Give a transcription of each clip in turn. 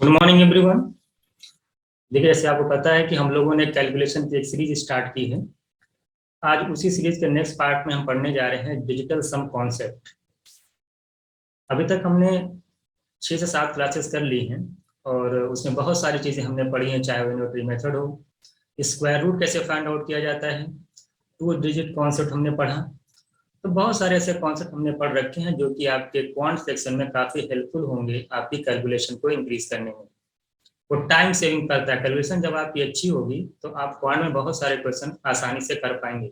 Good morning everyone. देखिए, जैसे आपको पता है कि हम लोगों ने कैलकुलेशन की एक सीरीज स्टार्ट की है। आज उसी सीरीज के नेक्स्ट पार्ट में हम पढ़ने जा रहे हैं डिजिटल सम कॉन्सेप्ट। अभी तक हमने 6 से 7 क्लासेस कर ली हैं और उसमें बहुत सारी चीज़ें हमने पढ़ी हैं, चाहे वो इन्वर्टरी मेथड हो, स्क्वायर रूट कैसे फाइंड आउट किया जाता है, 2 डिजिट कॉन्सेप्ट हमने पढ़ा। तो बहुत सारे ऐसे कॉन्सेप्ट हमने पढ़ रखे हैं जो कि आपके क्वांट सेक्शन में काफ़ी हेल्पफुल होंगे आपकी कैलकुलेशन को इंक्रीज करने में। वो टाइम सेविंग करता है। कैलकुलेशन जब आपकी अच्छी होगी तो आप क्वांट में बहुत सारे क्वेश्चन आसानी से कर पाएंगे।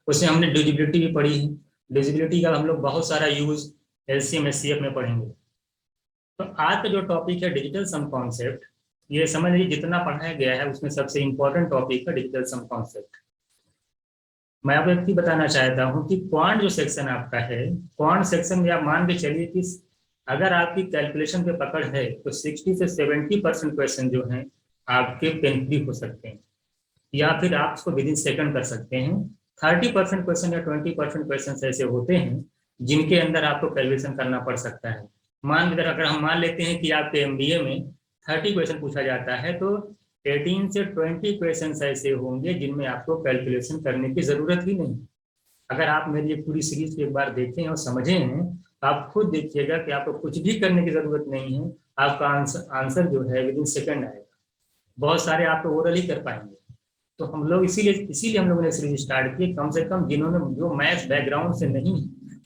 उसमें हमने डिविजिबिलिटी भी पढ़ी है। डिविजिबिलिटी का हम लोग बहुत सारा यूज एलसीएम एचसीएफ में पढ़ेंगे। तो आज का जो टॉपिक है डिजिटल सम कॉन्सेप्ट, ये समझ लीजिए जितना पढ़ाया गया है उसमें सबसे इंपॉर्टेंट टॉपिक है डिजिटल सम कॉन्सेप्ट। मैं आपको एक चीज बताना चाहता हूँ कि क्वांट जो सेक्शन आपका है, क्वांट सेक्शन में आप मान के चलिए कि अगर आपकी कैलकुलेशन पे पकड़ है तो 60 से 70% क्वेश्चन जो हैं आपके पेन फ्री हो सकते हैं, या फिर आप उसको विद इन सेकंड कर सकते हैं। 30% क्वेश्चन या 20% क्वेश्चन ऐसे होते हैं जिनके अंदर आपको कैलकुलेशन करना पड़ सकता है। अगर हम मान लेते हैं कि आपके एमबीए में 30 क्वेश्चन पूछा जाता है तो 18 से 20 क्वेश्चन ऐसे होंगे जिनमें आपको कैलकुलेशन करने की जरूरत ही नहीं। अगर आप मेरी ये पूरी सीरीज को एक बार देखें और समझे हैं तो आप खुद देखिएगा कि आपको कुछ भी करने की जरूरत नहीं है। आपका आंसर जो है विद इन सेकंड आएगा। बहुत सारे आप तो ओरल ही कर पाएंगे। तो हम लोग इसीलिए हम लोगों ने सीरीज स्टार्ट की, कम से कम जिन्होंने जो मैथ्स बैकग्राउंड से नहीं,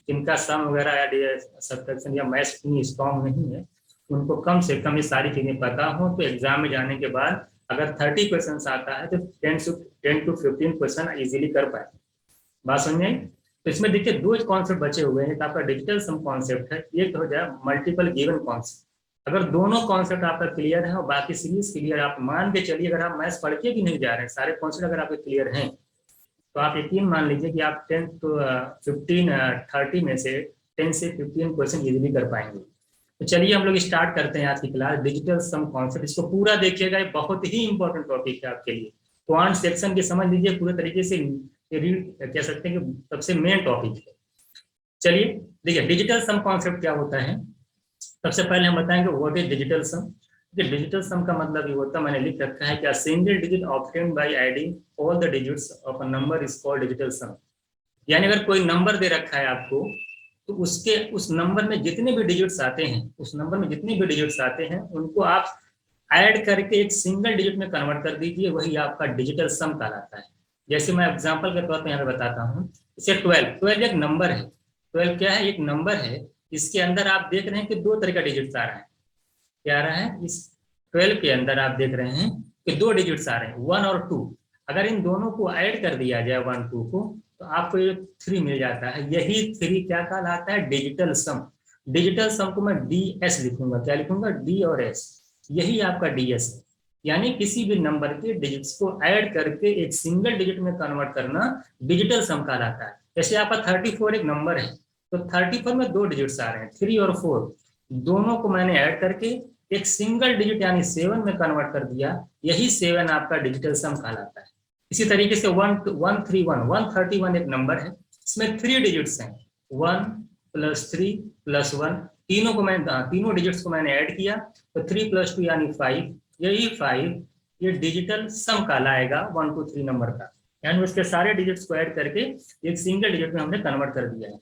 जिनका सम वगैरह या सब्ट्रैक्शन या मैथ्स इतनी स्ट्रॉन्ग नहीं है, उनको कम से कम ये सारी चीजें पता हो तो एग्जाम में जाने के बाद अगर 30 क्वेश्चन आता है तो 10 to 15 क्वेश्चन इजीली कर पाए। बात समझे? तो इसमें देखिए 2 कॉन्सेप्ट बचे हुए हैं। तो आपका डिजिटल सम कॉन्सेप्ट है, एक हो जाए मल्टीपल गिवन कॉन्सेप्ट। अगर दोनों कॉन्सेप्ट आपका क्लियर है और बाकी सीरीज क्लियर, आप मान के चलिए अगर आप मैथ्स पढ़ के भी नहीं जा रहे हैं, सारे कॉन्सेप्ट अगर आपके क्लियर हैं तो आप यकीन मान लीजिए कि आप 10 to 15 30 में से 10 से 15 क्वेश्चन इजीली कर पाएंगे। तो चलिए हम लोग स्टार्ट करते हैं आज की क्लास डिजिटल सम कॉन्सेप्ट। इसको पूरा देखिएगा, ये बहुत ही इंपॉर्टेंट टॉपिक है आपके लिए। क्वांट सेक्शन की समझ लीजिए पूरे तरीके से, कह सकते हैं कि सबसे मेन टॉपिक है। चलिए देखिए डिजिटल सम कॉन्सेप्ट क्या होता है। सबसे पहले हम बताएंगे what is digital sum. Digital sum का मतलब ये होता है, मैंने लिख रखा है कि single digit obtained by adding all the digits of a number is called digital sum. यानी अगर कोई नंबर दे रखा है आपको तो उसके उस नंबर में जितने भी डिजिट्स आते हैं, उस नंबर में जितने भी डिजिट्स आते हैं उनको आप ऐड करके एक सिंगल डिजिट में कन्वर्ट कर दीजिए, वही आपका डिजिटल सम कहलाता है। जैसे मैं एग्जांपल के तौर पर यहाँ पे बताता हूँ। जैसे 12 एक नंबर है। 12 क्या है? एक नंबर है। इसके अंदर आप देख रहे हैं कि 2 तरह का डिजिट्स आ रहा है। क्या आ रहा है? इस 12 के अंदर आप देख रहे हैं कि 2 डिजिट्स आ रहे हैं, 1 और 2। अगर इन दोनों को ऐड कर दिया जाए 1 2 को तो आपको ये 3 मिल जाता है। यही 3 क्या कहलाता है? Digital sum. डिजिटल सम को मैं DS लिखूंगा। क्या लिखूंगा? D और S। यही आपका DS है। यानी किसी भी नंबर के डिजिट्स को ऐड करके एक सिंगल डिजिट में कन्वर्ट करना डिजिटल सम कहलाता है। जैसे आपका 34 एक नंबर है तो 34 में 2 डिजिट्स आ रहे हैं, 3 और 4। दोनों को मैंने ऐड करके एक सिंगल डिजिट यानी 7 में कन्वर्ट कर दिया, यही 7 आपका डिजिटल सम कहलाता है। इसी तरीके से 131 एक नंबर है, इसमें 3 डिजिट्स हैं, 1 + 3 + 1। तीनों डिजिट्स को मैंने ऐड किया तो 3 + 2 यानी 5। यही 5 ये डिजिटल सम कहलाएगा 1 to 3 नंबर का। यानी उसके सारे डिजिट्स को ऐड करके एक सिंगल डिजिट में हमने कन्वर्ट कर दिया है।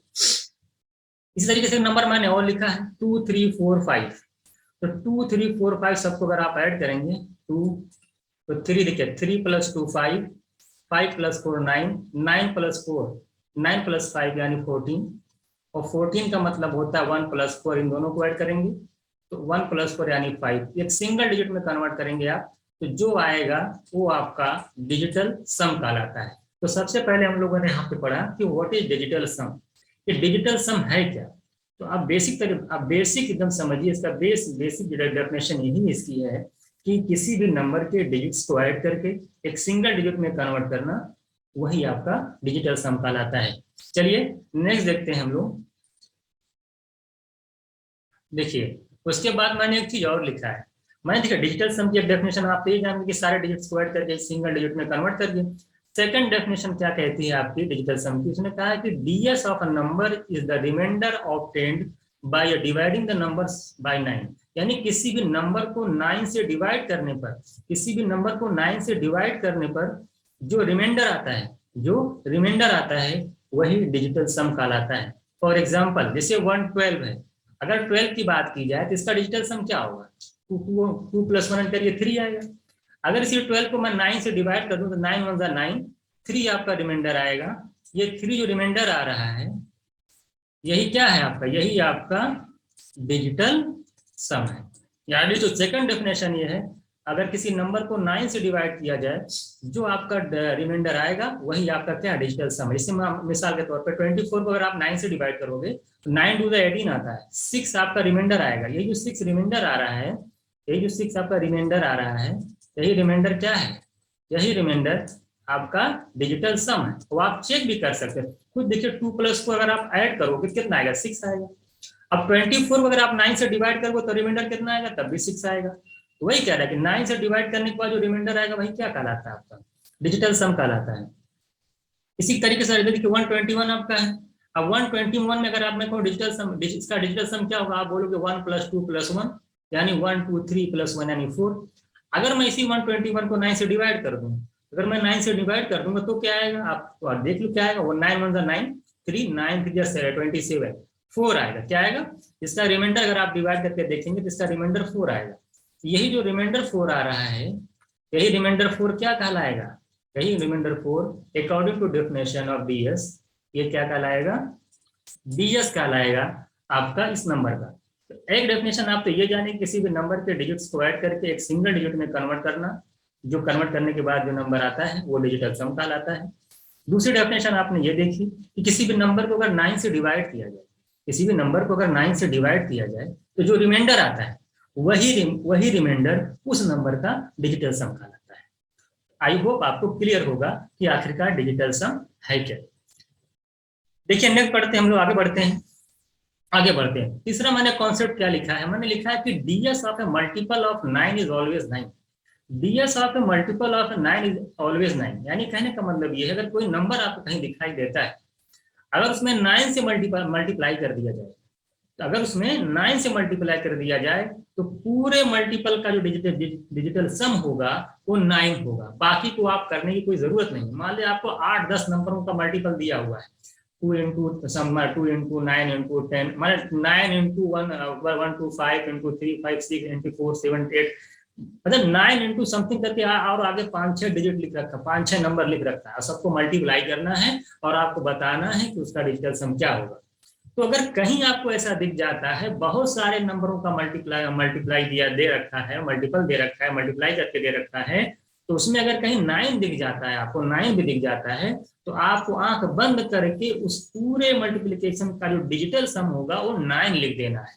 इसी तरीके से नंबर मैंने और लिखा है 2 3 4 5। तो 2 3 4 5 सबको अगर आप ऐड करेंगे 2 तो 3, देखिए 3 + 2 5, 5 + 4 9, 9 + 4 9 + 5 यानी 14। और 14 का मतलब होता है 1 + 4, इन दोनों को ऐड करेंगे तो 1 + 4 यानी 5। एक सिंगल डिजिट में कन्वर्ट करेंगे आप तो जो आएगा वो आपका डिजिटल सम कहलाता है। तो सबसे पहले हम लोगों ने यहाँ पे पढ़ा कि व्हाट इज डिजिटल सम। ये डिजिटल सम है क्या? तो आप बेसिक एकदम समझिए। इसका बेसिक डेफिनेशन यही इसकी है कि किसी भी नंबर के डिजिट्स को ऐड करके एक सिंगल डिजिट में कन्वर्ट करना, वही आपका डिजिटल सम कहलाता है। चलिए नेक्स्ट देखते हैं हम लोग। देखिए उसके बाद मैंने एक चीज और लिखा है। मैंने देखिए डिजिटल सम की एक डेफिनेशन आप ये जानेंगे कि सारे डिजिट्स को ऐड करके सिंगल डिजिट में कन्वर्ट कर दिए। सेकंड डेफिनेशन क्या कहती है आपकी डिजिटल सम की? उसने कहा है कि DS of a number is the reminder obtained by dividing the numbers by 9। यानी किसी भी नंबर को 9 से डिवाइड करने पर, किसी भी नंबर को 9 से डिवाइड करने पर जो रिमाइंडर आता है, जो रिमाइंडर आता है वही डिजिटल सम कहलाता है। फॉर एग्जाम्पल जैसे 112 है, अगर 12 की बात की जाए तो इसका डिजिटल सम क्या होगा, 2 + 1 करिए 3 आएगा। अगर इसी 12 को मैं 9 से डिवाइड कर दूं तो 9 × 1 9, 3 आपका रिमाइंडर आएगा। ये 3 जो रिमाइंडर आ रहा है यही क्या है आपका, यही आपका डिजिटल सम है। यानी जो सेकंड डेफिनेशन ये है, अगर किसी नंबर को 9 से डिवाइड किया जाए जो आपका रिमाइंडर आएगा वही आपका क्या डिजिटल सम है। इससे मिसाल के तौर पर 24 को अगर आप 9 से डिवाइड करोगे तो 9 × 2 = 18 आता है, 6 आपका रिमाइंडर आएगा। ये जो 6 रिमाइंडर आ रहा है, ये जो 6 आपका रिमाइंडर आ रहा है, यही रिमाइंडर क्या है, यही रिमाइंडर आपका डिजिटल सम है। तो आप चेक भी कर सकते हैं खुद, देखिए 2 + को अगर आप ऐड करोगे कितना आएगा, 6 आएगा। अब 24 को अगर आप 9 से डिवाइड करोगे तो रिमाइंडर कितना आएगा, तब भी 6 आएगा। तो वही कह रहा है कि 9 से डिवाइड करने के बाद जो रिमाइंडर आएगा वही क्या कहलाता है, आपका डिजिटल सम कहलाता है। इसी तरीके से देखिए 121 आपका है। अब 121 में अगर आपने कोई डिजिटल सम, इसका डिजिटल सम क्या होगा, आप बोलोगे 1 + 2 + 1 यानी 1 2 3 + 1 यानी 4। अगर मैं इसी 121 को 9 से डिवाइड कर दूं, अगर मैं 9 से डिवाइड कर दूंगा तो क्या आएगा, आप तो देख लो क्या आएगा, वो 9 × 1 9, 3 9 3 27, 4 आएगा। क्या आएगा, इसका रिमाइंडर अगर आप डिवाइड करके देखेंगे तो इसका रिमाइंडर 4 आएगा। यही जो रिमाइंडर 4 आ रहा है, यही रिमाइंडर 4 क्या कहलाएगा, यही reminder 4 according to definition of DS ये क्या कहलाएगा, डीएस कहलाएगा आपका इस नंबर का। तो एक डेफिनेशन आप तो ये जाने किसी भी नंबर के डिजिट्स को ऐड करके एक सिंगल डिजिट में कन्वर्ट करना, जो कन्वर्ट करने के बाद जो नंबर आता है वो डिजिटल सम कहलाता है। दूसरी डेफिनेशन आपने ये देखी कि किसी भी नंबर को अगर 9 से डिवाइड किया जाए, किसी भी नंबर को अगर 9 से डिवाइड किया जाए तो जो रिमाइंडर आता है वही रिमाइंडर उस नंबर का डिजिटल सम कहलाता है। आई होप आपको क्लियर होगा कि आखिरकार डिजिटल सम है क्या। देखिए नेक्स्ट पढ़ते हैं, हम लोग आगे बढ़ते हैं। तीसरा मैंने कॉन्सेप्ट क्या लिखा है, मैंने लिखा है कि DS of A multiple of 9 is always 9। DS of A multiple of 9 is always 9, यानी कहने का मतलब ये है अगर कोई नंबर आपको कहीं दिखाई देता है, अगर उसमें 9 से मल्टीप्लाई कर दिया जाए, तो अगर उसमें 9 से मल्टीप्लाई कर दिया जाए तो पूरे मल्टीपल का जो डिजिटल सम होगा वो 9 होगा। बाकी को आप करने की कोई जरूरत नहीं। मान लिया आपको 8-10 नंबरों का मल्टीपल दिया हुआ है, 2 × सम 2 × 9 × 10, मतलब 9 × 1 2 5 × 3 5 6 × 4 7 8, मतलब 9 × समथिंग करके और आगे 5-6 डिजिट लिख रखा, 5-6 नंबर लिख रखा है, सबको मल्टीप्लाई करना है और आपको बताना है कि उसका डिजिटल सम क्या होगा। तो अगर कहीं आपको ऐसा दिख जाता है बहुत सारे नंबरों का मल्टीप्लाई दिया दे रखा है, मल्टीपल दे रखा है, मल्टीप्लाई करके दे रखा है, तो उसमें अगर कहीं 9 दिख जाता है, आपको 9 भी दिख जाता है, तो आपको आंख बंद करके उस पूरे मल्टीप्लिकेशन का जो डिजिटल सम होगा वो 9 लिख देना है।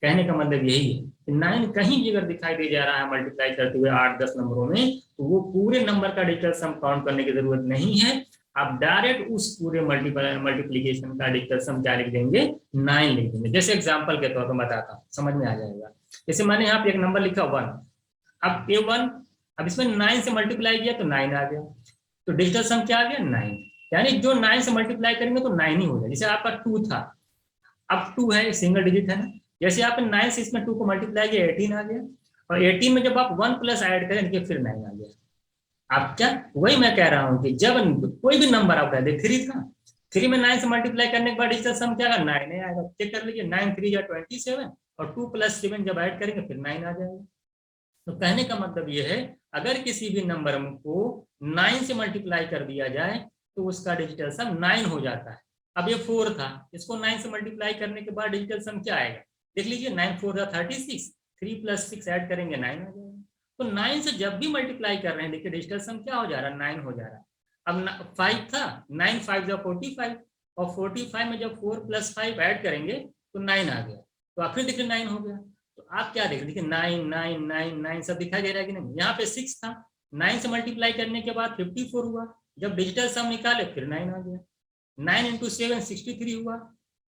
कहने का मतलब यही है कि 9 कहीं भी अगर दिखाई दे जा रहा है मल्टीप्लाई करते हुए 8-10 नंबरों में, तो वो पूरे नंबर का डिजिटल सम काउंट करने की जरूरत नहीं है। आप डायरेक्ट उस पूरे मल्टीप्लिकेशन का डिजिटल सम क्या लिख देंगे, 9 लिख देंगे। जैसे एग्जांपल के तौर पर बताता हूँ, समझ में आ जाएगा। जैसे मैंने यहाँ पे एक नंबर लिखा 1, अब ये 1, अब इसमें 9 से मल्टीप्लाई किया तो 9 आ गया, तो डिजिटल सम क्या आ गया, 9। यानी जो 9 से मल्टीप्लाई करेंगे तो 9 ही हो जाए। जैसे आपका 2 था, अब 2 है, सिंगल डिजिट है ना, जैसे आपने 9 से इसमें 2 को मल्टीप्लाई किया 18 आ गया, और 18 में जब आप 1+ ऐड करें फिर 9 आ गया। आप क्या, वही मैं कह रहा हूं कि जब कोई भी नंबर आप कह दे 3 था, 3 में 9 से मल्टीप्लाई करने के बाद डिजिटल सम क्या आएगा, 9 आएगा। चेक कर लीजिए, 9 3 या 27, और 2 + 7 जब ऐड करेंगे फिर 9 आ जाएगा। तो कहने का मतलब ये है अगर किसी भी नंबर को 9 से मल्टीप्लाई कर दिया जाए तो उसका डिजिटल सम 9 हो जाता है। अब ये 4 था, इसको 9 से मल्टीप्लाई करने के बाद डिजिटल सम क्या आएगा, देख लीजिए, 9 4 36, 3 + 6 ऐड करेंगे 9 आ जाएगा। तो 9 से जब भी मल्टीप्लाई कर रहे हैं, देखिए डिजिटल सम क्या हो जा रहा है, 9 हो जा रहा है। अब 5 था, 9 5 = 45, और 45 में जब 4 + 5 ऐड करेंगे तो 9 आ गया, तो आप फिर देखिए 9 हो गया। तो आप क्या देख, देखिए 9 9 9 9 सब दिखाई दे रहा है कि नहीं। यहाँ पे 6 था, 9 से मल्टीप्लाई करने के बाद 54 हुआ, जब डिजिटल सम निकाले फिर 9 आ गया। 9 × 7 63 हुआ,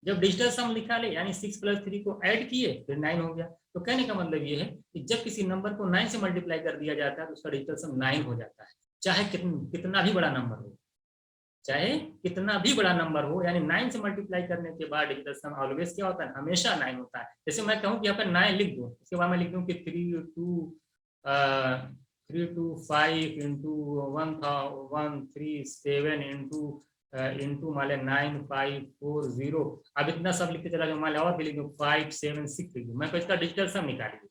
जब डिजिटल सम निकाले यानी 6 + 3 को ऐड किए फिर 9 हो गया। तो कहने का मतलब ये है कि जब किसी नंबर को 9 से मल्टीप्लाई कर दिया जाता है तो उसका डिजिटल सम 9 हो जाता है, चाहे कितना भी बड़ा नंबर हो। चाहे कितना भी बड़ा नंबर हो, यानी 9 से मल्टीप्लाई करने के बाद डिजिटल सम ऑलवेज क्या होता है, हमेशा 9 होता है। जैसे मैं कहूँ कि यहाँ पर 9 लिख दूँ, उसके बाद मैं लिख दूँ कि 325 इंटू 137 इंटू मान लिया 9540। अब इतना सब लिखते चला जाऊँ, मान लिया और भी लिख दूँ 576 लिख दूँ, मैं तो इसका डिजिटल सम निकालिए।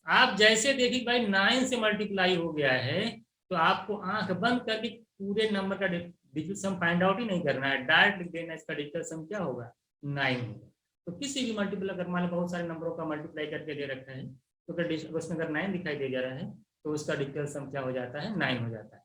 आप जैसे देखिए भाई 9 से मल्टीप्लाई हो गया है, तो आपको आंख बंद करके पूरे नंबर का डिजिटल सम फाइंड आउट ही नहीं करना है, डायरेक्ट लिख देना इसका डिजिटल सम क्या होगा, 9 होगा। तो किसी भी मल्टीपल, अगर मान लो बहुत सारे नंबरों का मल्टीप्लाई करके दे रखा है, तो अगर उसमें अगर 9 दिखाई दे जा रहा है, तो उसका डिजिटल सम क्या हो जाता है, 9 हो जाता है।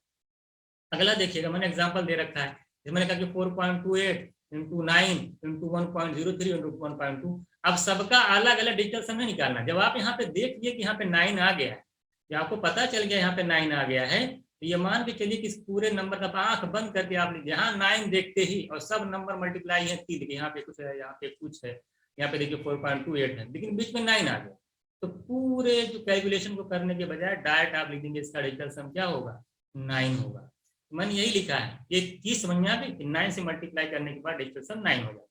अगला देखिएगा, मैंने एग्जाम्पल दे रखा है, मैंने कहा कि 4.28 इंटू 9 इंटू 1.03 इंटू 1.2। अब सबका अलग अलग डिजिटल सम नहीं निकालना। जब आप यहाँ पे देखिए कि यहाँ पे 9 आ गया है, या आपको पता चल गया यहाँ पे 9 आ गया है, तो ये मान के चलिए कि इस पूरे नंबर का आंख बंद करके आप यहाँ 9 देखते ही, और सब नंबर मल्टीप्लाई है 3, देखिए यहाँ पे कुछ है, यहाँ पे कुछ है, यहाँ पे देखिए 4.28 है, लेकिन बीच में 9 आ गया। तो पूरे जो कैलकुलेशन को करने के बजाय डायरेक्ट आप लिख देंगे इसका डिजिटल सम क्या होगा, 9 होगा। मैंने यही लिखा है, ये चीज समझ में आ गई, 9 से मल्टीप्लाई करने के बाद डिजिटल सम 9 हो जाता है।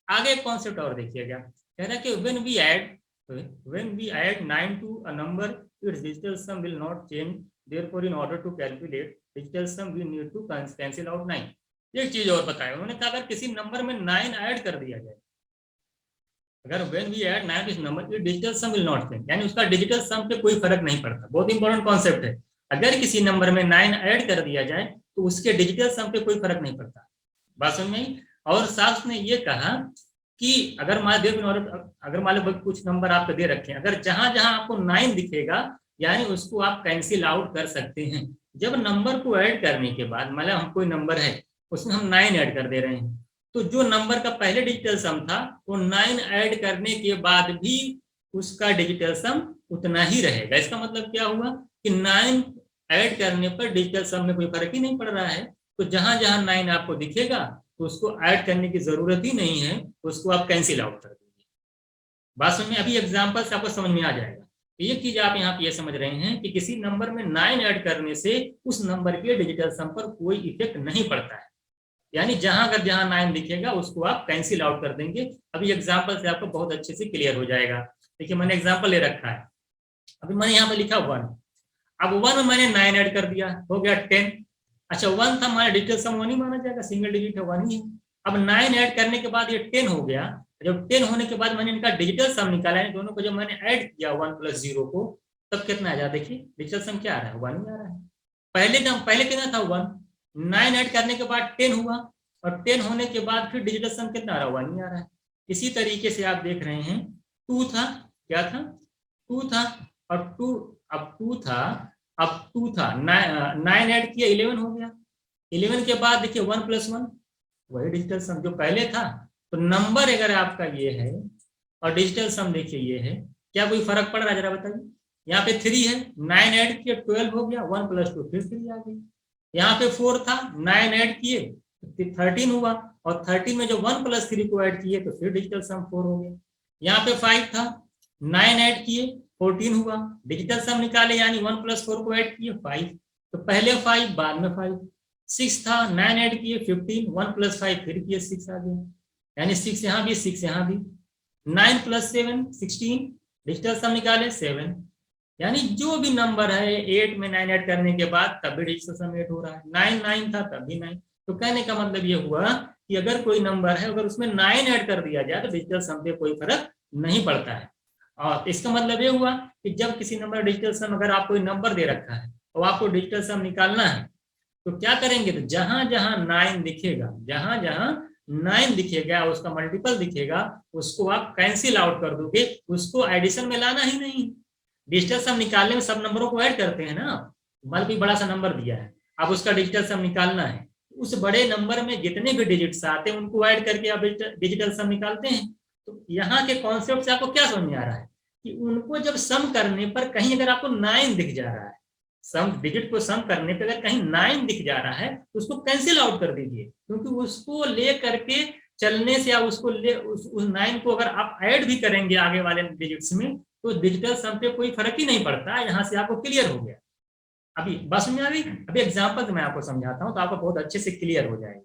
आगे एक कॉन्सेप्ट और देखिएगा, कह रहा है कि when we add 9 to a number, its digital sum will not change. Therefore, in order to calculate digital sum, we need to cancel out 9. एक चीज और बताया उन्होंने कहा, अगर किसी नंबर में 9 ऐड कर दिया जाए, अगर when we add 9 to this number, its digital sum will not change, यानी उसका डिजिटल सम पे कोई फर्क नहीं पड़ता। बहुत इंपॉर्टेंट कॉन्सेप्ट है, अगर किसी नंबर में 9 ऐड कर दिया जाए तो उसके डिजिटल सम पे कोई फर्क नहीं पड़ता। बात समझ में? और साथ में ये कहा कि अगर मान लो कुछ नंबर आपको दे रखे हैं, अगर जहां जहां आपको 9 दिखेगा, यानी उसको आप कैंसिल आउट कर सकते हैं। जब नंबर को ऐड करने के बाद, मान लो हम कोई नंबर है उसमें हम 9 ऐड कर दे रहे हैं, तो जो नंबर का पहले डिजिटल सम था वो 9 ऐड करने के बाद भी उसका डिजिटल सम उतना ही रहेगा। इसका मतलब क्या हुआ कि 9 ऐड करने पर डिजिटल सम में कोई फर्क ही नहीं पड़ रहा है। तो जहां जहां 9 आपको दिखेगा तो उसको ऐड करने की जरूरत ही नहीं है, उसको आप कैंसिल आउट कर देंगे। बात समझ में? अभी एग्जांपल से आपको समझ में आ जाएगा। एक चीज आप यहाँ पे ये समझ रहे हैं कि किसी नंबर में 9 ऐड करने से उस नंबर के डिजिटल सम पर कोई इफेक्ट नहीं पड़ता है, यानी जहां 9 दिखेगा उसको आप कैंसिल आउट कर देंगे। अभी एग्जाम्पल से आपको बहुत अच्छे से क्लियर हो जाएगा। देखिए मैंने एग्जाम्पल ले रखा है, अभी मैंने यहाँ पे लिखा 1, अब 1 में मैंने 9 ऐड कर दिया, हो गया 10। अच्छा 1 था, हमारा डिजिटल सम 1 ही माना जाएगा, सिंगल डिजिट है 1 ही है। अब 9 ऐड करने के बाद ये 10 हो गया। जब 10 होने के बाद मैंने इनका डिजिटल सम निकाला है, दोनों को जब मैंने ऐड किया 1 + 0 को, तब कितना आ जाए, देखिए डिजिटल सम क्या आ रहा है, 1 ही आ रहा है। पहले कितना था 1, 9 ऐड करने के बाद 10 हुआ, और 10 होने के बाद फिर डिजिटल सम कितना आ रहा है, 1 ही आ रहा है। इसी तरीके से आप देख रहे हैं 2 था, क्या था, 2 था, और 2 अब 2 था, अब 2 था, 9 ऐड किया 11 हो गया। 11 के बाद देखिए 1 + 1 वही डिजिटल सम जो पहले था। तो नंबर अगर आपका ये है और डिजिटल सम देखिए ये है, क्या कोई फर्क पड़ रहा है, जरा बताइए। यहाँ पे 3 है, 9 ऐड किए 12 हो गया, 1 + 2 फिर 3 आ गई। यहाँ पे 4 था, 9 ऐड किए 13 हुआ, और 13 में जो 1 + 3 को ऐड किए तो फिर डिजिटल सम 4 हो गया। यहाँ पे 5 था, 9 ऐड किए 14 हुआ, डिजिटल सम निकाले यानी 1 + 4 को ऐड किए 5, तो पहले 5 बाद में 5। 6 था, 9 ऐड किए 15, 1 + 5 फिर किए 6 आ गया, यानी 6 यहाँ भी 6 यहाँ भी। 9 + 7 16, डिजिटल सम निकाले 7, यानी जो भी नंबर है 8 में 9 ऐड करने के बाद तब भी डिजिटल सम 8 हो रहा है। 9 था तब भी 9। तो कहने का मतलब ये हुआ कि अगर कोई नंबर है, अगर उसमें 9 ऐड कर दिया जाए तो डिजिटल सम पे कोई फर्क नहीं पड़ता है। और इसका मतलब ये हुआ कि जब किसी नंबर डिजिटल सम, अगर आपको नंबर दे रखा है और आपको डिजिटल सम निकालना है, तो क्या करेंगे, तो जहां जहां 9 दिखेगा, जहां जहां 9 दिखेगा, उसका मल्टीपल दिखेगा, उसको आप कैंसिल आउट कर दोगे, उसको एडिशन में लाना ही नहीं। डिजिटल सम निकालने में सब नंबरों को ऐड करते हैं ना। मान भी बड़ा सा नंबर दिया है, अब उसका डिजिटल सम निकालना है, उस बड़े नंबर में जितने भी डिजिट्स आते हैं उनको ऐड करके आप डिजिटल सम निकालते हैं। तो यहाँ के कॉन्सेप्ट से आपको क्या समझ में आ रहा है कि उनको जब सम करने पर कहीं अगर आपको 9 दिख जा रहा है, सम डिजिट को सम करने पर अगर कहीं 9 दिख जा रहा है तो उसको कैंसिल आउट कर दीजिए, क्योंकि उसको ले करके चलने से, या उसको ले उस 9 को अगर आप ऐड भी करेंगे आगे वाले डिजिट्स में, तो डिजिटल सम पे कोई फर्क ही नहीं पड़ता। यहाँ से आपको क्लियर हो गया। अभी बस में अभी एग्जाम्पल मैं आपको समझाता हूँ तो आपको बहुत अच्छे से क्लियर हो जाएगा।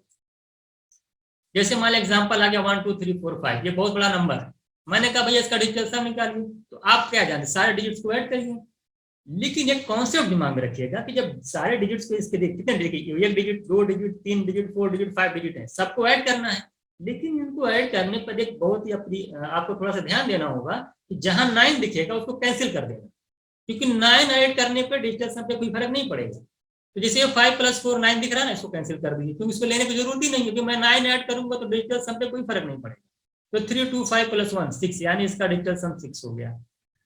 जैसे मान लिया एग्जाम्पल आ गया 1 2 3 4 5, ये बहुत बड़ा नंबर है। मैंने कहा भैया इसका डिजिटल सम निकालिए, तो आप क्या जानते सारे डिजिट्स को ऐड करिए। लेकिन एक कॉन्सेप्ट दिमाग में रखिएगा कि जब सारे डिजिट्स को इसके कितने डिजिट, एक डिजिट, दो डिजिट, तीन digit, four digit, five digit है, सबको ऐड करना है। लेकिन इनको ऐड करने पर एक बहुत ही आपको थोड़ा सा ध्यान देना होगा कि जहां 9 दिखेगा उसको कैंसिल कर देना, क्योंकि 9 ऐड करने पर डिजिटल सम पे कोई फर्क नहीं पड़ेगा। तो जैसे 5 + 4 9 दिख रहा है ना, इसको कैंसिल कर दीजिए, क्योंकि इसको लेने की जरूरत ही नहीं है, क्योंकि मैं 9 ऐड करूंगा तो डिजिटल सम पे कोई फर्क नहीं पड़ेगा। तो 3 2 5 + 1 6, यानी इसका डिजिटल सम 6 हो गया।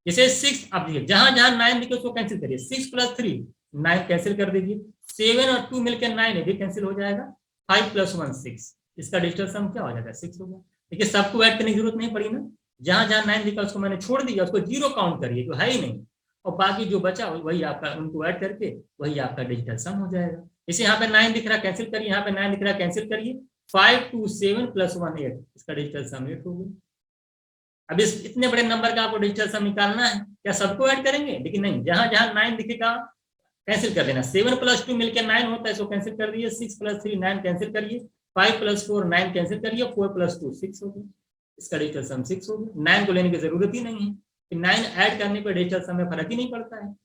जैसे 6, अब देखिए जहां जहां 9 दिखे उसको कैंसिल करिए, 6 + 3 9 कैंसिल कर दीजिए, 7 और 2 मिलकर 9 है, भी कैंसिल हो जाएगा, 5 + 1 6, इसका डिजिटल सम क्या हो जाएगा, 6 हो गया। देखिए सबको ऐड करने की जरूरत नहीं पड़ी ना, जहां जहां 9 दिखा उसको मैंने छोड़ दिया, उसको 0 काउंट करिए, तो है ही नहीं, और बाकी जो बचा वही आपका, उनको ऐड करके वही आपका डिजिटल सम हो जाएगा। जैसे यहाँ पे 9 दिख रहा कैंसिल करिए, यहाँ पे 9 दिख रहा कैंसिल करिए, 5 2 7 + 1 8, इसका डिजिटल सम 8 हो गया। अब इस इतने बड़े नंबर का आपको डिजिटल सम निकालना है, क्या सबको ऐड करेंगे, लेकिन नहीं, जहां जहां 9 दिखेगा कैंसिल कर देना। 7 + 2 मिलकर 9 होता है, इसको कैंसिल कर दिए, 6 + 3 9 कैंसिल करिए, 5 + 4 9 कैंसिल करिए, 4 + 2 6 हो गया, इसका डिजिटल सम 6 हो गया। 9 को लेने की जरूरत ही नहीं है, कि 9 ऐड करने पर डिजिटल सम में फर्क ही नहीं पड़ता है।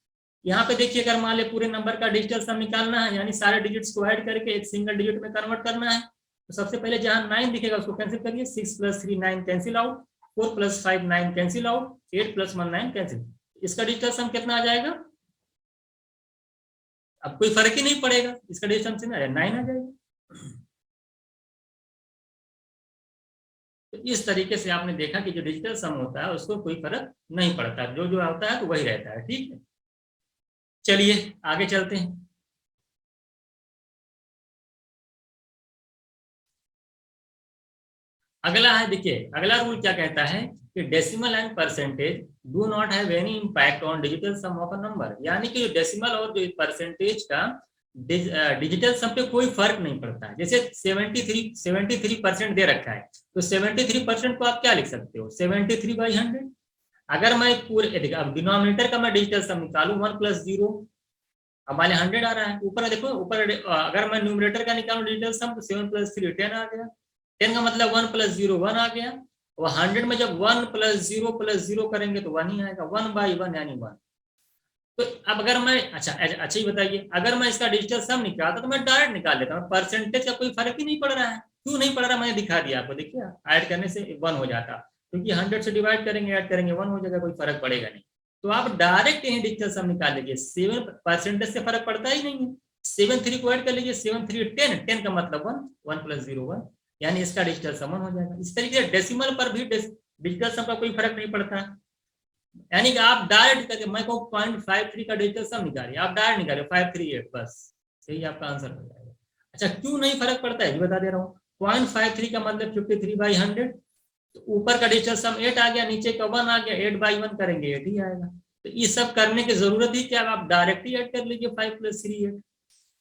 यहाँ पे देखिए, अगर मान ले पूरे नंबर का डिजिटल सम निकालना है, यानी सारे डिजिट्स को ऐड करके एक सिंगल डिजिट में कन्वर्ट करना है, तो सबसे पहले जहां 9 दिखेगा उसको कैंसिल करिए, 6 + 3 9 cancel out, 4 + 5 9 cancel out, 8 + 1 9 cancel, इसका डिजिटल सम कितना आ जाएगा, अब कोई फर्क ही नहीं पड़ेगा, इसका डिजिटल सम 9 आ जाएगा। तो इस तरीके से आपने देखा कि जो डिजिटल सम होता है उसको कोई फर्क नहीं पड़ता, जो जो आता है तो वही रहता है। ठीक है, चलिए आगे चलते हैं। अगला है, देखिए अगला रूल क्या कहता है कि decimal and percentage do not have any impact on digital sum of a number, यानी कि जो डेसिमल और जो परसेंटेज का डिजिटल सम पे कोई फर्क नहीं पड़ता है। जैसे 73% दे रखा है, तो 73% को आप क्या लिख सकते हो, 73/100। अगर मैं पूरे अब डिनोमिनेटर का मैं डिजिटल सम निकालू 1 + 0, अब मान 100 आ रहा है, ऊपर देखो ऊपर अगर मैं न्यूमरेटर का निकालू डिजिटल सम तो 7 + 3 10 आ गया, 10 का मतलब 1 + 0 1 आ गया, और 100 में जब 1 + 0 + 0 करेंगे तो 1 ही आएगा, 1/1 यानी 1। तो अब अगर मैं अच्छा ही बताइए, अगर मैं इसका डिजिटल सम निकालता तो मैं डायरेक्ट निकाल लेता हूँ, परसेंटेज का कोई फर्क ही नहीं पड़ रहा है। क्यों नहीं पड़ रहा, मैंने दिखा दिया आपको, देखिए ऐड करने से 1 हो जाता, क्योंकि 100 से डिवाइड करेंगे ऐड करेंगे 1 हो जाएगा, कोई फर्क पड़ेगा नहीं। तो आप डायरेक्ट यही डिजिटल सम निकाल लीजिए, 7% से फर्क पड़ता ही नहीं है, 7 3 को ऐड कर लीजिए, 7 3 10, 10 का मतलब 1, 1 + 0 1, यानी इसका डिजिटल सम 1 हो जाएगा। इस तरीके से डेसिमल पर भी डिजिटल सम का कोई फर्क नहीं पड़ता, यानी कि आप डायरेक्ट करके, मैं कहूँ 0.53 का डिजिटल सम निकालिए, आप डायरेक्ट निकालिए 538, बस सही आपका आंसर हो जाएगा। अच्छा क्यों नहीं फर्क पड़ता है ये बता दे रहा हूँ, 0.53 का मतलब 53/100, तो ऊपर का डिजिटल सम 8 आ गया, नीचे का 1 आ गया, 8/1 करेंगे 8 ही आएगा। तो ये सब करने की जरूरत ही क्या, आप डायरेक्ट ही ऐड कर लीजिए 5 + 3 8।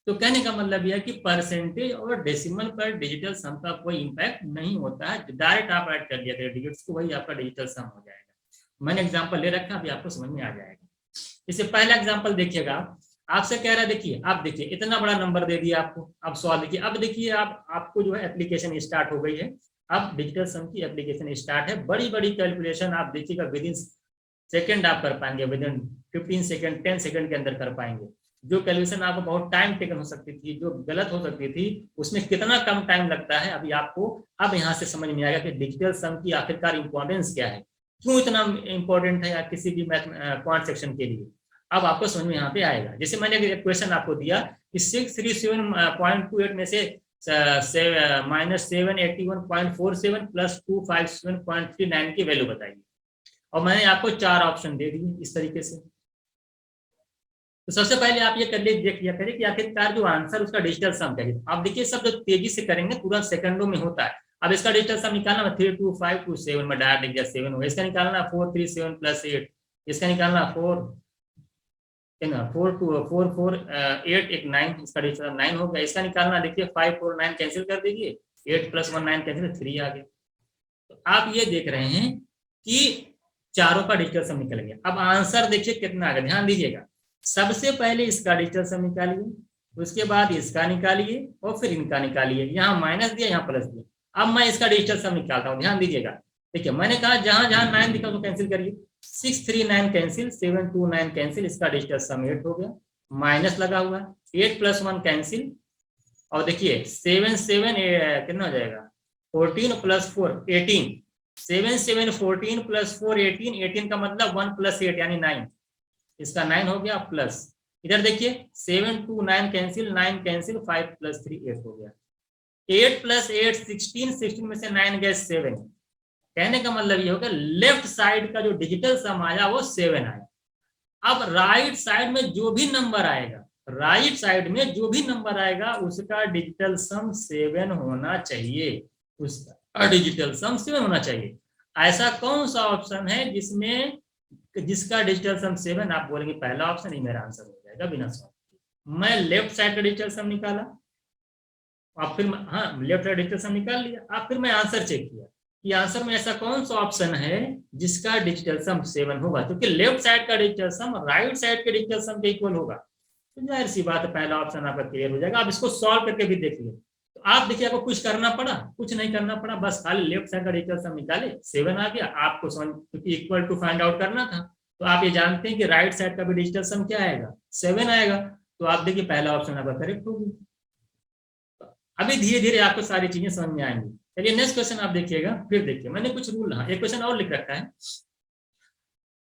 तो कहने का मतलब यह है कि परसेंटेज और डेसिमल पर डिजिटल सम का कोई इंपैक्ट नहीं होता है, डायरेक्ट आप ऐड कर लिया डिजिट्स को, वही आपका डिजिटल सम हो जाएगा। मैंने एग्जांपल ले रखा, अभी आपको समझ में आ जाएगा। इससे पहला एग्जांपल देखिएगा, आपसे कह रहा है, देखिए आप देखिए इतना बड़ा नंबर दे दिया आपको, अब सॉल्व देखिए, अब देखिए आपको जो है एप्लीकेशन स्टार्ट हो गई है, अब डिजिटल सम की एप्लीकेशन स्टार्ट है। बड़ी बड़ी कैलकुलेशन आप देखिएगा विद इन सेकेंड आप कर पाएंगे, विद इन 15 सेकेंड 10 सेकेंड के अंदर कर पाएंगे। जो कैलकुलेशन आपको बहुत टाइम टेकन हो सकती थी, जो गलत हो सकती थी, उसमें कितना कम टाइम लगता है, अभी आपको अब यहाँ से समझ में आएगा कि डिजिटल सम की आखिरकार इंपॉर्टेंस क्या है, क्यों इतना इंपॉर्टेंट है या किसी भी मैथ क्वांट सेक्शन के लिए। अब आपको समझ में यहाँ पे आएगा। जैसे मैंने एक क्वेश्चन आपको दिया कि 637.28 में से -781.47 प्लस 257.39 की वैल्यू बताइए, और मैंने आपको 4 ऑप्शन दे दिए इस तरीके से। तो सबसे पहले आप ये कर लिए, देख लिया करिए कि आखिरकार जो आंसर उसका डिजिटल सम क्या है। आप देखिए सब जो तेजी से करेंगे तुरंत सेकंडों में होता है। अब इसका डिजिटल सम निकालना है 32527 में डायरेक्ट लिख दिया 7 होगा, इसका निकालना 437 + 8, इसका निकालना 448 एक 9, इसका डिजिटल 9 हो गया। इसका निकालना देखिए 549 कैंसिल कर दीजिए, 8 + 1 9 कैंसिल 3 आ गया। तो आप ये देख रहे हैं कि चारों का डिजिटल सम निकल गया। अब आंसर देखिए कितना आ गया, ध्यान दीजिएगा। सबसे पहले इसका डिजिटल सम निकालिए, उसके बाद इसका निकालिए और फिर इनका निकालिए। यहाँ माइनस दिया यहाँ प्लस दिया, अब मैं इसका डिजिटल सम निकालता हूँ, ध्यान दीजिएगा। देखिए मैंने कहा जहां जहां 9 दिखा तो कैंसिल करिए, 6 3 9 कैंसिल, 7 2 9 कैंसिल, इसका डिजिटल सम 8 हो गया, माइनस लगा हुआ है, 8 + 1 कैंसिल, और देखिए 7 7 कितना हो जाएगा, 14 + 4 18, 7 7 14 + 4 18, 18 का मतलब 1 + 8 यानी 9, इसका 9 हो गया, प्लस इधर देखिए 7 2 9 कैंसिल, 9 कैंसिल, 5 + 3 8 हो गया, 8 + 8 16, 16 में से 9 गए 7, कहने का मतलब ये होगा लेफ्ट साइड का जो डिजिटल सम आया वो 7 आया। अब राइट साइड में जो भी नंबर आएगा, राइट साइड में जो भी नंबर आएगा उसका डिजिटल सम 7 होना चाहिए, उसका डिजिटल सम 7 होना चाहिए। ऐसा कौन सा ऑप्शन है जिसमें जिसका डिजिटल सम 7? आप बोलेंगे पहला ऑप्शन ही मेरा आंसर हो जाएगा बिना सॉल्व। मैं लेफ्ट साइड का डिजिटल सम निकाला, अब फिर हाँ लेफ्ट साइड डिजिटल सम निकाल लिया, अब फिर मैं आंसर चेक किया कि आंसर में ऐसा कौन सा ऑप्शन है जिसका डिजिटल सम 7 होगा, क्योंकि लेफ्ट साइड का डिजिटल सम राइट साइड के डिजिटल सम के इक्वल होगा, तो जाहिर सी बात है पहला ऑप्शन आपका क्लियर हो जाएगा। आप इसको सॉल्व करके भी देखिए, तो आप देखिए आपको कुछ करना पड़ा, कुछ नहीं करना पड़ा, बस खाली लेफ्ट साइड का डिजिटल सम निकाले 7 आ गया आपको, क्योंकि इक्वल टू फाइंड आउट करना था, तो आप ये जानते हैं कि राइट साइड का भी डिजिटल सम क्या आएगा, 7 आएगा, तो आप देखिए पहला ऑप्शन आपका करेक्ट होगी। अभी धीरे धीरे आपको सारी चीजें समझ में आएंगी। चलिए नेक्स्ट क्वेश्चन आप देखिएगा, फिर देखिए मैंने कुछ रूल, हाँ एक क्वेश्चन और लिख रखा है,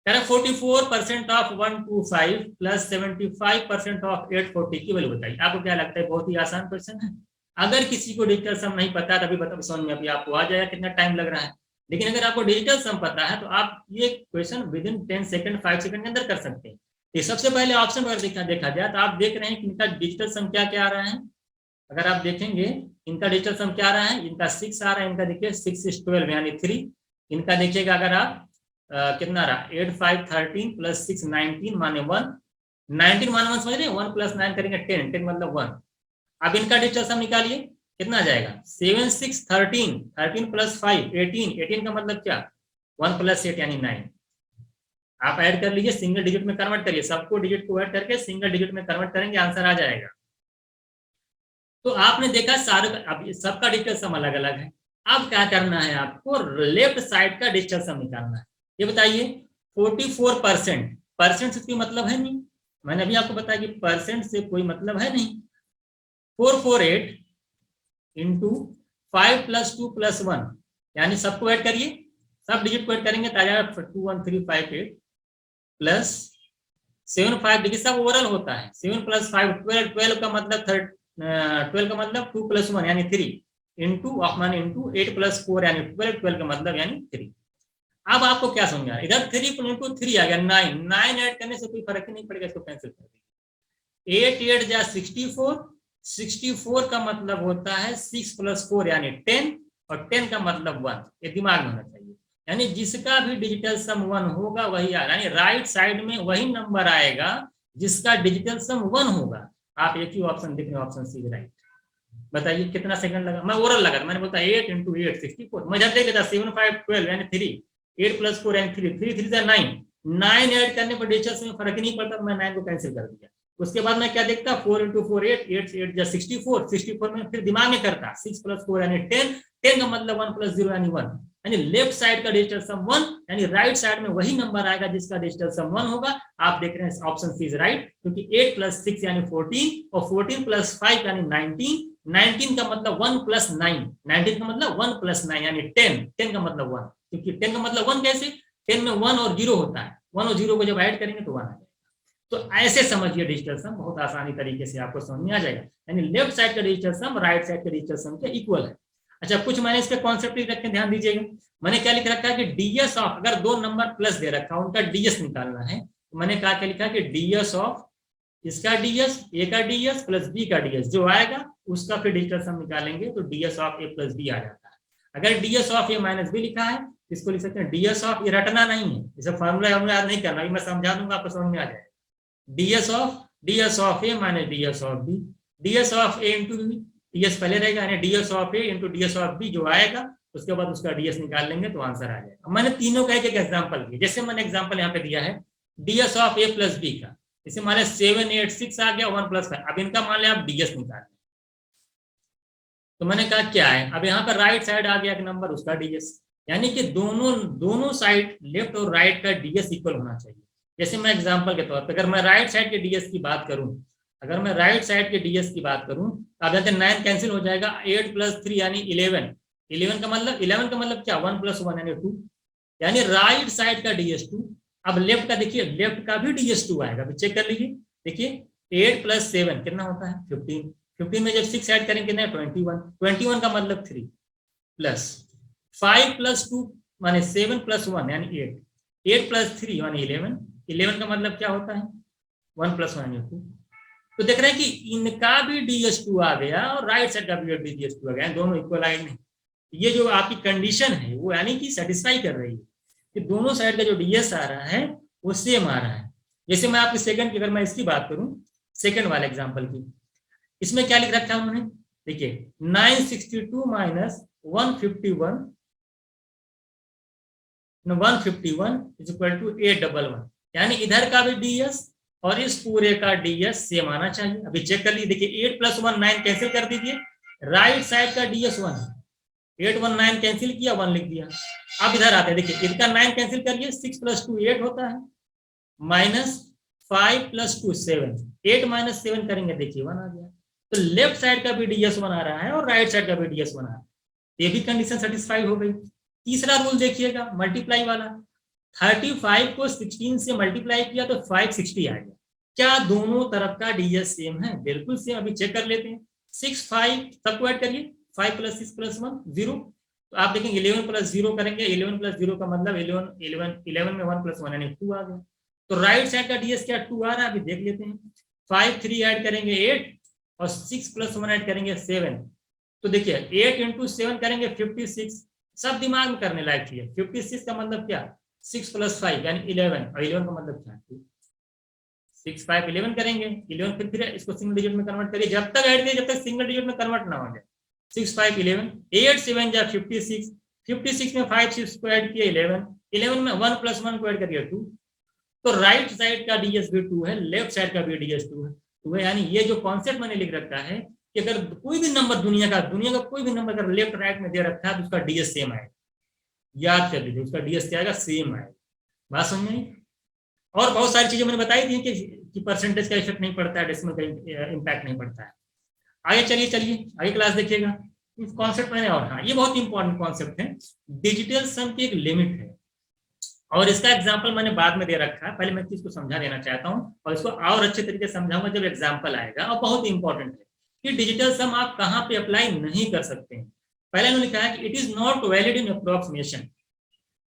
44% ऑफ 125 प्लस 75% ऑफ 840 की वैल्यू बताइए। आपको क्या लगता है, बहुत ही आसान क्वेश्चन है, अगर किसी को डिजिटल सम नहीं पता तभी बता समझ में अभी आपको आ जाएगा कितना टाइम लग रहा है, लेकिन अगर आपको डिजिटल सम पता है तो आप ये question with in 10 second 5 second के अंदर कर सकते हैं। ये सबसे पहले ऑप्शन अगर देखा जाए तो आप देख रहे हैं कि इनका डिजिटल सम क्या क्या आ रहा है, अगर आप देखेंगे इनका डिजिटल सम क्या आ रहा है, इनका 6 आ रहा है, इनका देखिए 6 6 12 यानी 3, इनका देखिएगा अगर आप कितना रहा 8 5 13 + 6 19 माने 1, 19 माने 1 समझ रहे हैं, 1 + 9 करेंगे 10, 10 मतलब 1। अब इनका डिजिटल सम निकालिए कितना आ जाएगा, 7 6 13, 13 + 5 18, 18 का मतलब क्या 1 + 8 यानी 9। आप ऐड कर लीजिए, सिंगल डिजिट में कन्वर्ट करिए, सबको डिजिट को ऐड करके सिंगल डिजिट में कन्वर्ट करेंगे, आंसर आ जाएगा। तो आपने देखा सारे, अब सबका डिजिटल सम अलग अलग है, अब क्या करना है आपको, लेफ्ट साइड का डिजिटल सम निकालना है। ये बताइए 44%, परसेंट से कोई मतलब है नहीं, मैंने अभी आपको बताया कि परसेंट से कोई मतलब है नहीं, 448 इंटू 5 + 2 + 1 यानी सबको ऐड करिए, सब डिजिट को ऐड करेंगे तो आ जाएगा 21358 प्लस 7 5, देखिए सब ओवरऑल होता है, 7 + 5 12, 12 का मतलब 12 का मतलब 2 + 1 यानी 3 इंटू माने इंटू 8 + 4 यानी 12, 12 का मतलब यानी 3। अब आपको क्या समझ आ, इधर 3 × 3 आ गया 9, 9 ऐड करने से कोई फर्क ही नहीं पड़ेगा, इसको कैंसिल कर दीजिए, 8 8 जा 64, 64 का मतलब होता है 6 + 4 यानी 10, और 10 का मतलब 1, ये दिमाग में होना चाहिए, यानी जिसका भी डिजिटल सम 1 होगा वही आएगा, यानी राइट साइड में वही नंबर आएगा जिसका डिजिटल सम 1 होगा। आप एक ही ऑप्शन देख रहे हैं, ऑप्शन सी राइट। बताइए कितना सेकंड लगा, मैं ओरल लगा, मैंने बोलता 8 × 8 64, मैं जब देख लेता 7 5 12 यानी 3, 8 + 4 यानी 3, 3 3 9, 9 ऐड करने पर डिजिटल सम में फर्क ही नहीं पड़ता, मैं 9 को कैंसिल कर दिया। उसके बाद मैं क्या देखता 4 × 4 8, 8 8 जा 64, 64 में फिर दिमाग में करता 6 + 4 यानी 10, 10 का मतलब 1 + 0 यानी 1, यानी लेफ्ट साइड का डिजिटल सम 1, यानी राइट साइड में वही नंबर आएगा जिसका डिजिटल सम 1 होगा। आप देख रहे हैं ऑप्शन सी इज राइट, क्योंकि 8 + 6 यानी 14, और 14 + 5 यानी 19, 19 का मतलब 1 + 9, 19 का मतलब 1 + 9 यानी 10, 10 का मतलब 1, क्योंकि 10 का मतलब 1 कैसे, 10 में 1 और 0 होता है, 1 और 0 को जब ऐड करेंगे तो 1 आ जाएगा। तो ऐसे समझिए डिजिटल सम, बहुत आसानी तरीके से आपको समझ में आ जाएगा, यानी लेफ्ट साइड का डिजिटल सम राइट साइड के डिजिटल सम के इक्वल है। अच्छा कुछ मैंने इस पे कॉन्सेप्ट लिख रखे, ध्यान दीजिएगा, मैंने क्या लिख रखा है कि डीएस ऑफ, अगर दो नंबर प्लस दे रखा है उनका डीएस निकालना है, तो मैंने क्या लिखा कि डीएस ऑफ इसका डीएस, ए का डीएस प्लस बी का डीएस जो आएगा उसका फिर डिजिटल सम निकालेंगे, तो DS of A plus B आ जाता है। अगर DS of A minus B लिखा है इसको लिख सकते हैं डीएस ऑफ, ये रटना नहीं है, इसे फॉर्मूला याद नहीं करना, मैं समझा दूंगा आपको समझ में आ जाएगा, DS of A minus DS of B, DS of A into B, DS पहले रहेगा यानी DS of A into DS of B जो आएगा उसके बाद उसका डीएस निकाल लेंगे तो आंसर आ जाएगा। मैंने तीनों का एक एग्जाम्पल दिया, जैसे मैंने एग्जाम्पल यहाँ पे दिया है DS of A plus B का, इसे मान 7 8 6 आ गया 1 + 5, अब इनका मान लिया आप डीएस निकाल तो मैंने कहा क्या है, अब यहाँ पर राइट साइड आ गया एक नंबर, उसका डीएस, यानी कि दोनों दोनों साइड लेफ्ट और राइट का डीएस इक्वल होना चाहिए। जैसे मैं एग्जांपल के तौर पे अगर मैं राइट साइड के डीएस की बात करूं, अगर मैं राइट साइड के डीएस की बात करूं तो अब यहाँ 9 कैंसिल हो जाएगा, 8 + 3 यानी 11, 11 का मतलब क्या, 1 + 1 यानी 2, यानी राइट साइड का डीएस 2। अब लेफ्ट का देखिए, लेफ्ट का भी डीएस 2 आएगा, चेक कर लीजिए। देखिए 8 + 7 कितना होता है 15, 15 में जब 6 ऐड करेंगे कितना है 21, 21 का मतलब 3 प्लस 5 + 2 माने 7 + 1 यानी 8, 8 + 3 यानी 11, 11 का मतलब क्या होता है 1 + 1 यानी 2। तो देख रहे हैं कि इनका भी डीएस 2 आ गया और राइट साइड का भी डीएस 2 आ गया, दोनों इक्वल आए नहीं। ये जो आपकी कंडीशन है वो यानी कि सेटिस्फाई कर रही है कि दोनों साइड का जो डीएस आ रहा है वो सेम आ रहा है। जैसे मैं आपकी सेकंड की, अगर मैं इसकी बात करूं, सेकंड वाले एग्जांपल की, इसमें क्या लिख रखा है उन्होंने, देखिए 962 - 151 इज इक्वल टू 811, यानी इधर का भी डीएस और इस पूरे का डीएस सेम आना चाहिए। अभी चेक कर लीजिए, देखिए 8 + 1 9 कैंसिल कर दीजिए, राइट साइड का डीएस 1 है, 8 1 9 कैंसिल किया 1 लिख दिया। अब इधर आते हैं, देखिए इनका 9 कैंसिल करिए, 6 + 2 8 होता है, -5 + 2 7, 8 - 7 करेंगे देखिए 1 आ गया। तो लेफ्ट साइड का भी डीएस 1 आ रहा है और राइट साइड का भी डीएस 1 आ रहा है, ये भी कंडीशन सेटिस्फाई हो गई। तीसरा रूल देखिएगा मल्टीप्लाई वाला, 35 को 16 से मल्टीप्लाई किया तो 560 आ गया। क्या दोनों तरफ का डीएस सेम है, बिल्कुल सेम। अभी चेक कर लेते हैं, 6 5 सबको ऐड करिए, 5 + 6 + 1 0, तो आप देखेंगे 11 + 0 करेंगे, 11 + 0 का मतलब 11 में 1 + 1 यानी 2 आ गया। तो राइट साइड का डीएस क्या 2 आ रहा है, अभी देख लेते हैं, 5 3 ऐड करेंगे 8 और 6 + 1 ऐड करेंगे 7, तो देखिए 8 × 7 करेंगे 56, सब दिमाग में करने लायक चीज है। 56 का मतलब क्या, 6 + 5 यानी 11, और 11 का मतलब क्या, 6 5 11 करेंगे, 11 फिर इसको सिंगल डिजिट में कन्वर्ट करिए, जब तक ऐड करिए जब तक सिंगल डिजिट में कन्वर्ट ना हो जाए। 6 5 11, 8 7 जा 56, 56 में 5 6 को ऐड किया 11, 11 में 1 + 1 को ऐड करिए 2। तो राइट साइड का डीएस भी 2 है, लेफ्ट साइड का भी डीएस 2 है। तो यानी ये जो कॉन्सेप्ट मैंने लिख रखा है कि अगर कोई भी नंबर दुनिया का कोई भी नंबर अगर लेफ्ट राइट में दे रखा है तो उसका डीएस सेम आएगा, याद कर लीजिए उसका डीएस क्या आएगा, सेम आएगा। बात समझ में? और बहुत सारी चीजें मैंने बताई थी कि परसेंटेज का इफेक्ट नहीं पड़ता है, डेसिमल का इम्पैक्ट नहीं पड़ता है। आगे चलिए आगे क्लास देखिएगा इस कॉन्सेप्ट मैंने, और हाँ ये बहुत इंपॉर्टेंट कॉन्सेप्ट है, डिजिटल सम की एक लिमिट है और इसका एग्जाम्पल मैंने बाद में दे रखा है, पहले मैं इसको समझा देना चाहता हूँ और इसको और अच्छे तरीके से समझाऊंगा जब एग्जाम्पल आएगा। और बहुत इंपॉर्टेंट है कि डिजिटल सम आप कहाँ पे अप्लाई नहीं कर सकते हैं। पहले उन्होंने लिखा है कि it is not valid in approximation.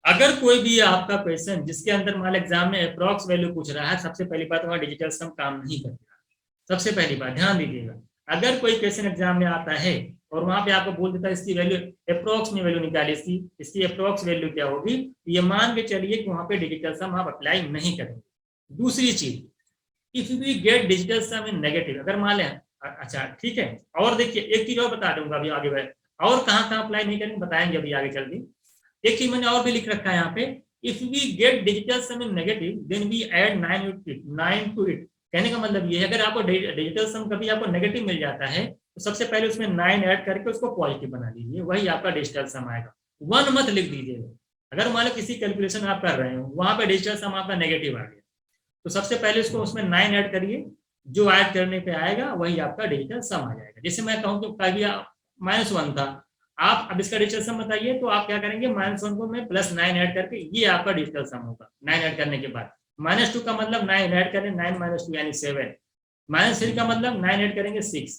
अगर कोई भी आपका क्वेश्चन जिसके अंदर मान एग्जाम में अप्रोक्स वैल्यू पूछ रहा है, सबसे पहली बात वहां डिजिटल सम काम नहीं करता। सबसे पहली बात ध्यान दीजिएगा, अगर कोई क्वेश्चन एग्जाम में आता है और वहां पे आपको बोल देता है इसकी वैल्यू अप्रोक्स में वैल्यू निकाली, इसकी अप्रोक्स वैल्यू क्या होगी, ये मान के चलिए कि वहां पे डिजिटल सम आप अप्लाई नहीं करेंगे। दूसरी चीज, if we get digital sum in negative, अगर मान लें, अच्छा ठीक है, और देखिए एक चीज और बता दूंगा अभी आगे बढ़े, और कहाँ अप्लाई नहीं करेंगे बताएंगे अभी आगे चल के। एक चीज मैंने और भी लिख रखा है यहाँ पे, if we get digital sum in negative then we add 9 to it. कहने का मतलब ये है अगर आपको डिजिटल सम कभी आपको नेगेटिव मिल जाता है तो सबसे पहले उसमें 9 ऐड करके उसको पॉजिटिव बना लीजिए, वही आपका डिजिटल सम आएगा। 1 मत लिख दीजिएगा। अगर मान लो किसी कैलकुलेशन आप कर रहे हो वहां पे डिजिटल सम आपका नेगेटिव आ गया तो सबसे पहले उसको उसमें 9 ऐड करिए, जो ऐड करने पे आएगा वही आपका डिजिटल सम आ जाएगा। जैसे मैं कहूँ कि -1 था, आप अब इसका डिजिटल सम बताइए तो आप क्या करेंगे, -1 को मैं +9 ऐड करके, ये आपका डिजिटल सम होगा। 9 ऐड करने के बाद -2 का मतलब 9 ऐड करें, 9 - 2 यानी 7, -3 का मतलब 9 ऐड करेंगे 6,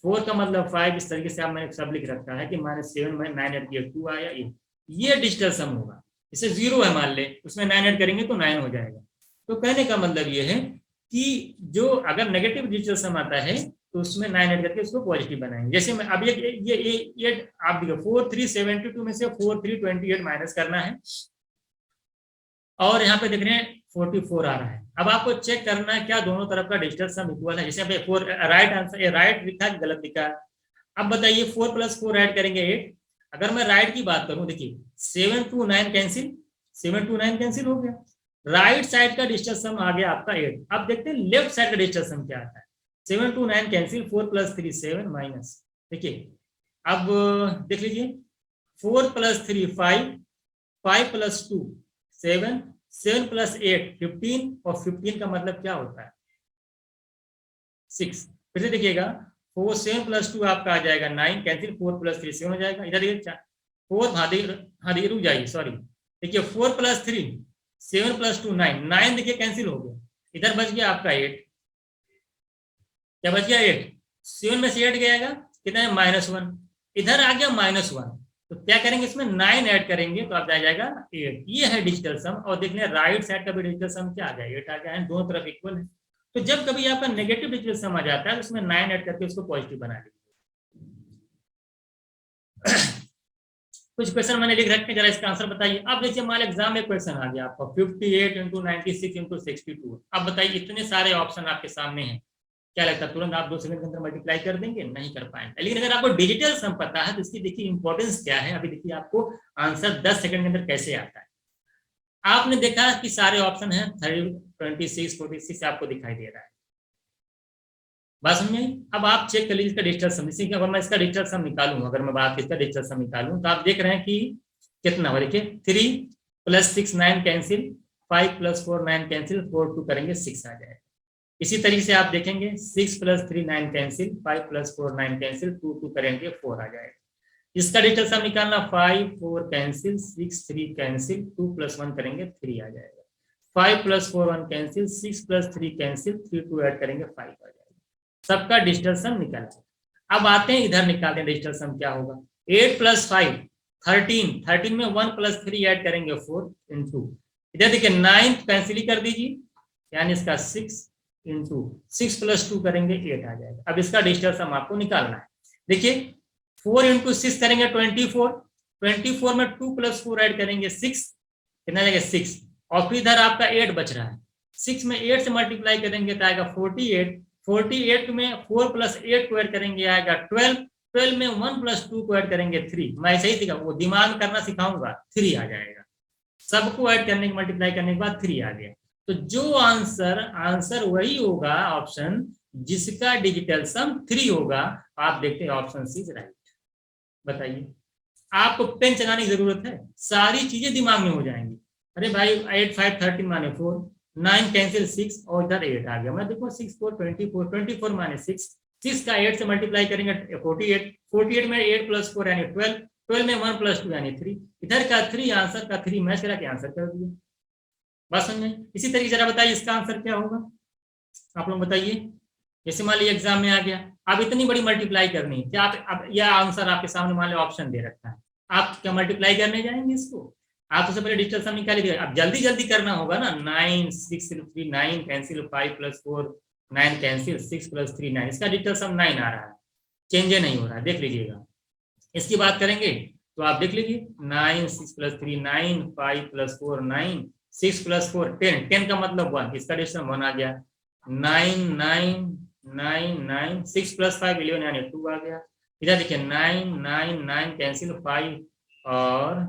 4 का मतलब 5, इस तरीके से आप मैंने सब लिख रखा है कि -7 में 9 ऐड किया 2 आया, ये डिजिटल सम होगा। इसे 0 है मान ले, उसमें 9 ऐड करेंगे तो 9 हो जाएगा। तो कहने का मतलब ये है कि जो अगर नेगेटिव डिजिटल सम आता है तो उसमें 9 ऐड करके उसको पॉजिटिव बनाएंगे। जैसे मैं अब ये आप देखो 4372 में से 4328 माइनस करना है और यहाँ पे देख रहे हैं 44 आ रहा है। अब आपको चेक करना है क्या दोनों तरफ का डिजिटल सम इक्वल है। जैसे 4 राइट आंसर, राइट लिखा है गलत लिखा है। अब बताइए 4 + 4 ऐड करेंगे 8। अगर मैं राइट की बात करूं, देखिए 7 2 9 कैंसिल, 7 2 9 कैंसिल हो गया, राइट साइड का डिजिटल सम आ गया आपका 8। अब देखते हैं लेफ्ट साइड का डिजिटल सम क्या आता है। 7 2 9 कैंसिल, 4 + 3 7 माइनस, देखिए अब देख लीजिए 4 + 3 5, 5 + 2 7, 7 + 8 15 और 15 का मतलब क्या होता है 6। फिर से देखिएगा 4 7 + 2 आपका आ जाएगा 9, कैंसिल 4 + 3 7 हो जाएगा। इधर देखिए 4 हाँ देखिए रुक जाइए सॉरी, देखिए 4 + 3 7 + 2 9, 9 देखिए कैंसिल हो गया, इधर बच गया आपका 8, क्या बच गया 8, 7 में से 8 गया कितना है -1, इधर आ गया -1, तो क्या करेंगे इसमें 9 ऐड करेंगे तो आप आ जाएगा 8। ये है डिजिटल सम। और देखने राइट साइड का भी डिजिटल सम क्या आ गया 8 आ गया है, दोनों तरफ इक्वल है। तो जब कभी आपका नेगेटिव डिजिटल सम आ जाता है तो उसमें 9 ऐड करके उसको पॉजिटिव बना लीजिए। कुछ क्वेश्चन मैंने लिख रखे, जरा इसका आंसर बताइए। अब देखिए मान एग्जाम में क्वेश्चन आ गया आपका 58 × 96 × 62। अब बताइए इतने सारे ऑप्शन आपके सामने हैं, क्या लगता है तुरंत आप 2 सेकंड के अंदर मल्टीप्लाई कर देंगे? नहीं कर पाएंगे। लेकिन अगर आपको डिजिटल सम पता है तो इसकी देखिए इंपॉर्टेंस क्या है। अभी देखिए आपको आंसर 10 सेकंड के अंदर कैसे आता है। आपने देखा कि सारे ऑप्शन हैं 30, 26, 46 आपको दिखाई दे रहा है, बात समझ में। अब आप चेक कर लीजिए इसका डिजिटल सम। इसी अगर मैं इसका डिजिटल सम निकालूं, अगर मैं बात इसका डिजिटल सम निकालूं तो आप देख रहे हैं कि कितना हुआ, देखिए 3 + 6 9 कैंसिल, 5 + 4 9 कैंसिल, 4 2 करेंगे 6 आ जाएगा। इसी तरीके से आप देखेंगे 6 + 3 9 कैंसिल, 5 + 4 9 कैंसिल, 2 2 करेंगे 4 आ जाएगा। इसका डिजिटल सम निकालना 5 4 कैंसिल, 6 3 कैंसिल, 2 + 1 करेंगे 3 आ जाएगा। 5 + 4 1 कैंसिल, 6 + 3 कैंसिल, 3 2 ऐड करेंगे 5 आ जाएगा। सबका डिजिटल सम निकल। अब आते हैं इधर निकालते हैं डिजिटल सम क्या होगा। 8 + 5 13, 13 में 1 + 3 ऐड करेंगे 4 इंटू, इधर देखिए 9 कैंसिल ही कर दीजिए, यानी इसका 6 इंटू 6 + 2 करेंगे 8 आ जाएगा। अब इसका डिजिटल सम आपको निकालना है। देखिए 4 × 6 करेंगे 24, 24 में 2 + 4 ऐड करेंगे 6, कितना जाएगा 6, और फिर इधर आपका 8 बच रहा है। 6 में 8 से मल्टीप्लाई करेंगे तो आएगा 48, 48 में 4 + 8 को ऐड करेंगे आएगा 12, 12 में 1 + 2 को ऐड करेंगे 3। मैं ऐसे ही सिखा, वो दिमाग करना सिखाऊंगा, 3 आ जाएगा। सबको ऐड करने के मल्टीप्लाई करने के बाद 3 आ गया। तो जो आंसर वही होगा ऑप्शन जिसका डिजिटल सम 3 होगा। आप देखते हैं ऑप्शन सी इज राइट। बताइए, आपको पेन चलाने की जरूरत है, सारी चीजें दिमाग में हो जाएंगी। अरे भाई 8 5 13 माने 4, 9 कैंसिल 6 और इधर 8 आ गया। मैं देखो 6 4 24, 24 माने 6, 6 का 8 से मल्टीप्लाई करेंगे 48, 48 में 8 + 4 यानी 12, 12 में 1 + 2 यानी 3, इधर का 3 आंसर का 3 मैच करा के आंसर कर दिया। बात समझ में। इसी तरीके जरा बताइए इसका आंसर क्या होगा, आप लोग बताइए। जैसे मान लीजिए एग्जाम में आ गया, अब इतनी बड़ी मल्टीप्लाई करनी है, क्या आप यह आंसर आपके सामने मान लो ऑप्शन दे रखा है, आप क्या मल्टीप्लाई करने जाएंगे इसको? आप सबसे पहले डिजिटल सम निकालिए। अब जल्दी जल्दी करना होगा ना। 9 6 3 9 कैंसिल, 5 + 4 9 कैंसिल, 6 + 3 9, इसका डिजिटल सम 9 आ रहा है, चेंज नहीं हो रहा है, देख लीजिएगा। इसकी बात करेंगे तो आप देख लीजिए 9 6 + 3 9, 5 + 4 9, 6 + 4 10, 10 का मतलब 1, इसका डिजिटल 1 आ गया। 9 9 9 9, 6 + 5 11 यानी 2 आ गया। इधर देखिए 9 9 9 कैंसिल 5, और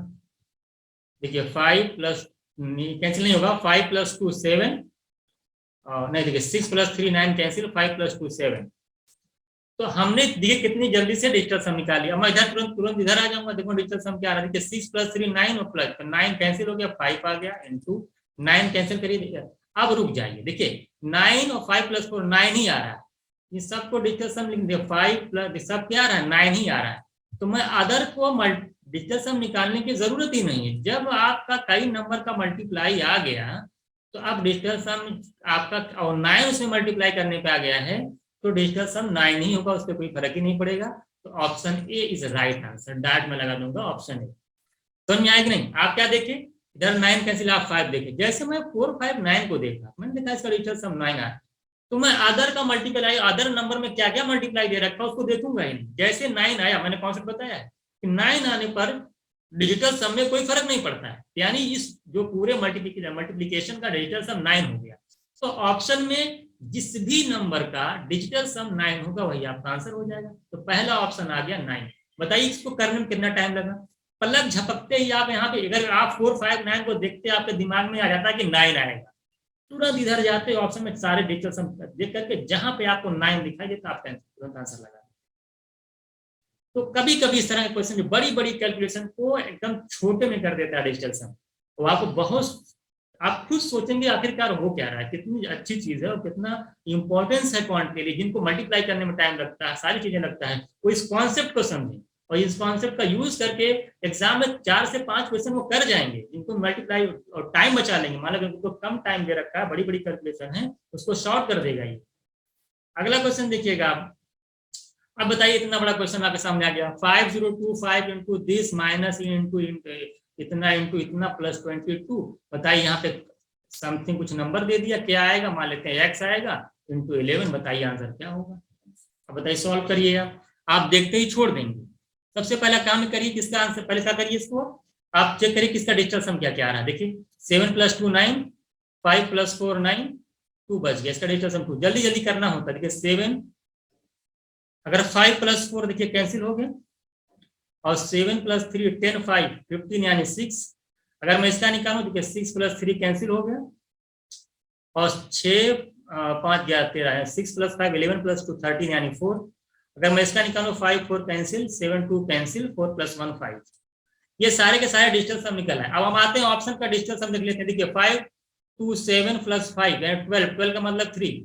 देखिए 5 प्लस कैंसिल नहीं होगा, 5 + 2 7, और नहीं देखिए 6 + 3 9 कैंसिल, 5 + 2 7। तो हमने देखिए कितनी जल्दी से डिजिटल सम निकाली। अब मैं इधर तुरंत तुरंत इधर आ जाऊंगा, देखो डिजिटल सम क्या आ रहा है। देखिए 6 + 3 9 और प्लस 9 कैंसिल हो गया, 5 आ गया इंटू 9 कैंसिल करिए। देखिए अब रुक जाइए, देखिए 9 और 5 + 4 9 ही आ रहा है। ये सबको डिजिटल सम लिख दिया, 5 प्लस सब क्या आ रहा है 9 ही आ रहा है। तो मैं अदर को डिजिटल सम निकालने की जरूरत ही नहीं है। जब आपका कई नंबर का मल्टीप्लाई आ गया तो अब डिजिटल सम आपका और 9 उसमें मल्टीप्लाई करने पे आ गया है, तो डिजिटल सम 9 ही होगा, उस पर कोई फर्क ही नहीं पड़ेगा। तो option A is right answer. Dot में लगा दूंगा ऑप्शन ए। समझ में आएगी नहीं? आप क्या देखे इधर 9 कैंसिल, आप 5 देखे। जैसे मैं 4 5 9 को देखा, मैंने देखा इसका डिजिटल सम 9 आ, तो मैं अदर का मल्टीप्लाई, अदर नंबर में क्या क्या मल्टीप्लाई दे रखा उसको देखूंगा ही नहीं। जैसे 9 आया, मैंने कॉन्सेप्ट बताया है कि 9 आने पर डिजिटल सम में कोई फर्क नहीं पड़ता है, यानी इस जो पूरे मल्टीप्लीकेशन का डिजिटल सम 9 हो गया। तो ऑप्शन में जिस भी नंबर का डिजिटल सम 9 होगा वही आपका आंसर हो जाएगा। तो पहला ऑप्शन आ गया 9। बताइए इसको करने में कितना टाइम लगा? पलक झपकते ही आप यहाँ पे, अगर आप 4 5 9 को देखते आपके दिमाग में आ जाता है कि 9 आएगा, तुरंत इधर जाते ऑप्शन में सारे डिजिटल सम देख करके जहां पे आपको 9 दिखाई देता आप तुरंत आंसर लगा। तो कभी कभी इस तरह के क्वेश्चन जो बड़ी बड़ी कैलकुलेशन को एकदम छोटे में कर देता है डिजिटल सम, तो आपको बहुत, आप खुद सोचेंगे आखिरकार हो क्या रहा है, कितनी अच्छी चीज है और कितना इंपॉर्टेंस है क्वांट के लिए, जिनको मल्टीप्लाई करने में टाइम लगता है, सारी चीजें लगता है, वो इस कॉन्सेप्ट को समझे और इस कॉन्सेप्ट का यूज करके एग्जाम में 4 से 5 क्वेश्चन वो कर जाएंगे, जिनको मल्टीप्लाई और टाइम बचा लेंगे। मान लो उनको कम टाइम दे रखा है, बड़ी बड़ी कैलकुलेशन है, उसको शॉर्ट कर देगा ये। अगला क्वेश्चन देखिएगा आप। अब बताइए, इतना बड़ा क्वेश्चन आपके सामने आ गया, 5025 इंटू दिस माइनस इंटू इतना इंटू इतना प्लस 22। बताइए यहाँ पे समथिंग कुछ नंबर दे दिया, क्या आएगा, मान लेते हैं x आएगा इंटू 11। बताइए आंसर क्या होगा। अब बताइए, सॉल्व करिए आप देखते ही छोड़ देंगे। सबसे पहला काम करिए, किसका आंसर पहले क्या करिए, इसको आप चेक करिए किसका डिजिटल सम क्या क्या आ रहा है। देखिए 7 + 2 9, 5 + 4 9, 2 बच गया, इसका डिजिटल सम 2। जल्दी जल्दी करना होता है। देखिए 7, अगर 5 + 4 देखिए कैंसिल हो गया, और 7 + 3 10 5 15 यानी 6। अगर मैं इसका निकालूं तो 6 + 3 कैंसिल हो गया, और 6 5 11 13 है, 6 + 5 11 + 2 13 यानी 4। अगर मैं इसका निकालूं 5 4 कैंसिल, 7 2 कैंसिल, 4 + 1 5। ये सारे के सारे डिजिटल सम निकल है। अब हम आते हैं ऑप्शन का डिजिटल सम देख लेते हैं। देखिए 5 2 7 + 5 12, 12 का मतलब 3,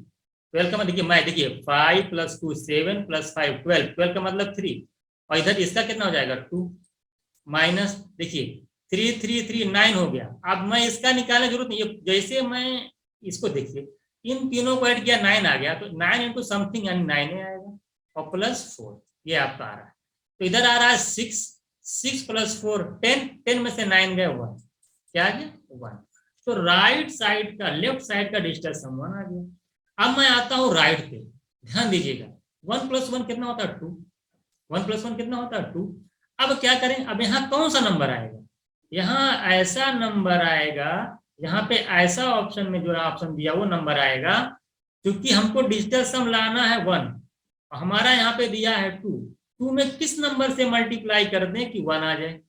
12 का मतलब देखिए मैं देखिए 5 + 2 7 + 5 12, 12 का मतलब 3, और इधर इसका कितना हो जाएगा 2, माइनस देखिए 3 3 3 9 हो गया। अब मैं इसका निकालने की जरूरत नहीं है, जैसे मैं इसको देखिए इन तीनों को ऐड किया 9 आ गया, तो 9 इंटू समथिंग यानी 9 आएगा, और प्लस 4 ये आपका आ रहा है। तो इधर आ रहा है 6, 6 + 4 10, 10 में से 9 गए 1, क्या आ गया 1। तो राइट साइड का, लेफ्ट साइड का डिजिटल सम 1 आ गया। अब मैं आता हूं राइट पे, ध्यान दीजिएगा 1 + 1 कितना होता है 2, 1 + 1 कितना होता है 2। अब क्या करें, अब यहाँ कौन सा नंबर आएगा, यहाँ ऐसा नंबर आएगा, यहाँ पे ऐसा ऑप्शन में जो ऑप्शन दिया वो नंबर आएगा, क्योंकि हमको डिजिटल सम लाना है 1, हमारा यहाँ पे दिया है 2, 2 में किस नंबर से मल्टीप्लाई कर दें कि 1 आ जाए।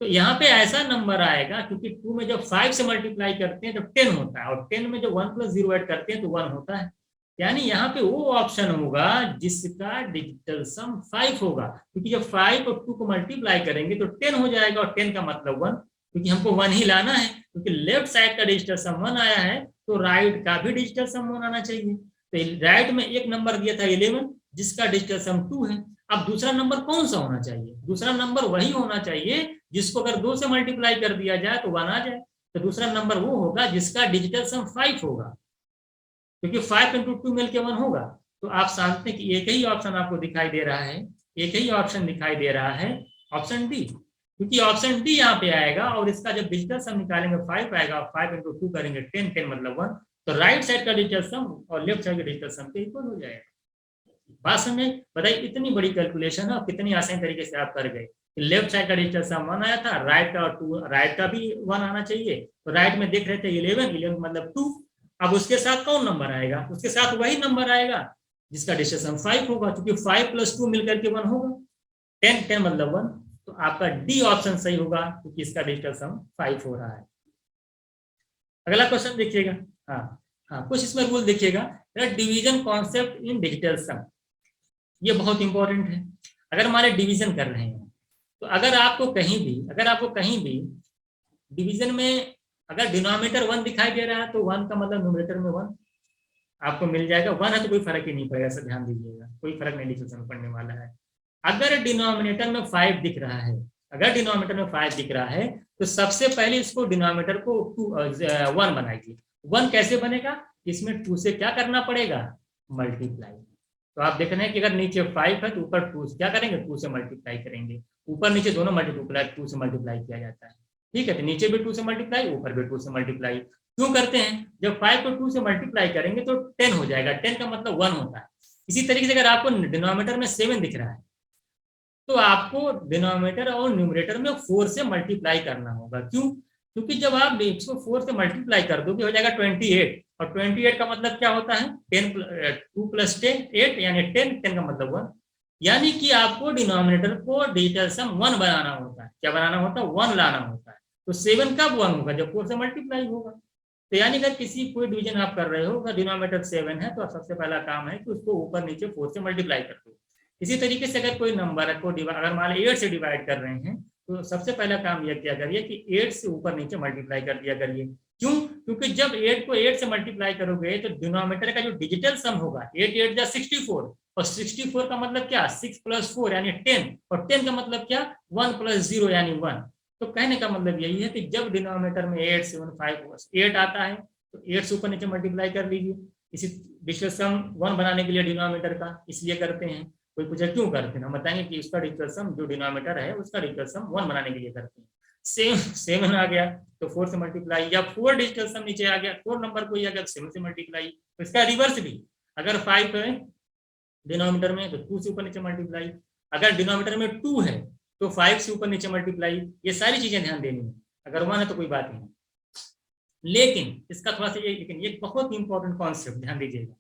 तो यहाँ पे ऐसा नंबर आएगा, क्योंकि 2 में जब 5 से मल्टीप्लाई करते हैं तो 10 होता है, और 10 में जब 1 + 0 ऐड करते हैं तो 1 होता है। यानी यहाँ पे वो ऑप्शन होगा जिसका डिजिटल सम 5 होगा, क्योंकि जब 5 और 2 को मल्टीप्लाई करेंगे तो 10 हो जाएगा, और 10 का मतलब 1, क्योंकि हमको 1 ही लाना है, क्योंकि लेफ्ट साइड का डिजिटल सम 1 आया है, तो राइट का भी डिजिटल सम 1 आना चाहिए। तो राइट में एक नंबर दिया था 11, जिसका डिजिटल सम 2 है। अब दूसरा नंबर कौन सा होना चाहिए, दूसरा नंबर वही होना चाहिए जिसको अगर 2 से मल्टीप्लाई कर दिया जाए तो 1 आ जाए। तो दूसरा नंबर वो होगा जिसका डिजिटल सम 5 होगा, क्योंकि 5 × 2 मिलकर 1 होगा। तो आप जानते हैं कि एक ही ऑप्शन आपको दिखाई दे रहा है, एक ही ऑप्शन दिखाई दे रहा है, ऑप्शन डी, क्योंकि ऑप्शन डी यहाँ पे आएगा, और इसका जब डिजिटल सम निकालेंगे 5 आएगा, 5 × 2 करेंगे 10, 10 मतलब 1। तो राइट साइड का डिजिटल सम और लेफ्ट साइड का डिजिटल सम के इक्वल हो जाएगा। बात समझे, बताइए इतनी बड़ी कैलकुलेशन है और कितनी आसान तरीके से आप कर गए। लेफ्ट साइड का डिजिटल सम 1 आया था, राइट का और 2, राइट का भी 1 आना चाहिए। तो राइट में देख रहे थे 11, 11 मतलब 2। अब उसके साथ कौन नंबर आएगा, उसके साथ वही नंबर आएगा जिसका डिजिटल सम 5 होगा, क्योंकि 5 + 2 मिलकर के 1 होगा, 10, 10 मतलब 1। तो आपका डी ऑप्शन सही होगा, क्योंकि इसका डिजिटल सम 5 हो रहा है। अगला क्वेश्चन देखिएगा। हाँ हाँ, कुछ इसमें रूल देखिएगा, डिवीजन कॉन्सेप्ट इन डिजिटल सम, ये बहुत इंपॉर्टेंट है। अगर हमारे डिवीजन कर रहे हैं, तो अगर आपको कहीं भी डिवीजन में अगर डिनोमिनेटर 1 दिखाई दे रहा है, तो 1 का मतलब न्यूमरेटर में 1 आपको मिल जाएगा। 1 है तो कोई फर्क ही नहीं पड़ेगा, ऐसा ध्यान दीजिएगा, कोई फर्क नहीं डिजिटल सम पड़ने वाला है। अगर डिनोमिनेटर में 5 दिख रहा है, अगर डिनोमिनेटर में 5 दिख रहा है, तो सबसे पहले इसको डिनोमिनेटर को 1 बनाइए। 1 कैसे बनेगा, इसमें 2 से क्या करना पड़ेगा, मल्टीप्लाई। तो आप देख रहे हैं कि अगर नीचे 5 है तो ऊपर 2 क्या करेंगे, 2 से मल्टीप्लाई करेंगे। ऊपर नीचे दोनों मल्टीप्लाई 2 से मल्टीप्लाई किया जाता है, ठीक है। तो नीचे भी 2 से मल्टीप्लाई, ऊपर भी 2 से मल्टीप्लाई क्यों करते हैं, जब 5 को 2 से मल्टीप्लाई करेंगे तो 10 हो जाएगा, 10 का मतलब 1 होता है। इसी तरीके से अगर आपको डिनोमिनेटर में 7 दिख रहा है, तो आपको डिनोमिनेटर और न्यूमरेटर में 4 से मल्टीप्लाई करना होगा। क्यों, क्योंकि जब आप इसको 4 से मल्टीप्लाई कर दोगे हो जाएगा 28, और 28 का मतलब क्या होता है 2 + 10 8 यानी 10, 10 का मतलब 1। यानी कि आपको डिनोमिनेटर को डिजिटल सम 1 बनाना होता है। क्या बनाना होता है, 1 लाना होता है। तो 7 कब 1 होगा, जब 4 से मल्टीप्लाई होगा। तो यानी अगर किसी कोई डिवीजन आप कर रहे हो, अगर डिनोमिनेटर 7 है, तो सबसे पहला काम है कि उसको ऊपर नीचे 4 से मल्टीप्लाई कर दो। इसी तरीके से अगर कोई नंबर को अगर मान लो 8 से डिवाइड कर रहे हैं तो सबसे पहला काम यह क्या करिए कि 8 से ऊपर नीचे मल्टीप्लाई कर दिया करिए। क्यों? क्योंकि जब 8 को 8 से मल्टीप्लाई करोगे तो डिनोमिनेटर का जो डिजिटल सम होगा 8 8 जा 64, और 64 का मतलब क्या 6 + 4 यानी 10, और 10 का मतलब क्या 1 + 0 यानी 1। तो कहने का मतलब यही है कि जब डिनोमिनेटर में 8 7 5 8 आता है तो 8 से ऊपर नीचे मल्टीप्लाई कर लीजिए। इसी डिजिटल सम 1 बनाने के लिए डिनोमिनेटर का इसलिए करते हैं। कोई पूछे क्यों करते हैं, हम बताएंगे कि उसका डिजिटल सम जो डिनोमिनेटर है उसका डिजिटल सम 1 बनाने के लिए करते हैं। सेम 7 आ गया तो 4 से मल्टीप्लाई, या 4 डिजिटल सम नीचे आ गया 4 नंबर कोई आ गया 7 से मल्टीप्लाई। तो इसका रिवर्स भी, अगर 5 है डिनोमिनेटर में तो 2 से ऊपर नीचे मल्टीप्लाई, अगर डिनोमिनेटर में 2 है तो 5 से ऊपर नीचे मल्टीप्लाई। ये सारी चीजें ध्यान देनी है, अगर 1 है तो कोई बात नहीं। लेकिन इसका थोड़ा सा ये बहुत इंपॉर्टेंट कॉन्सेप्ट ध्यान दीजिएगा।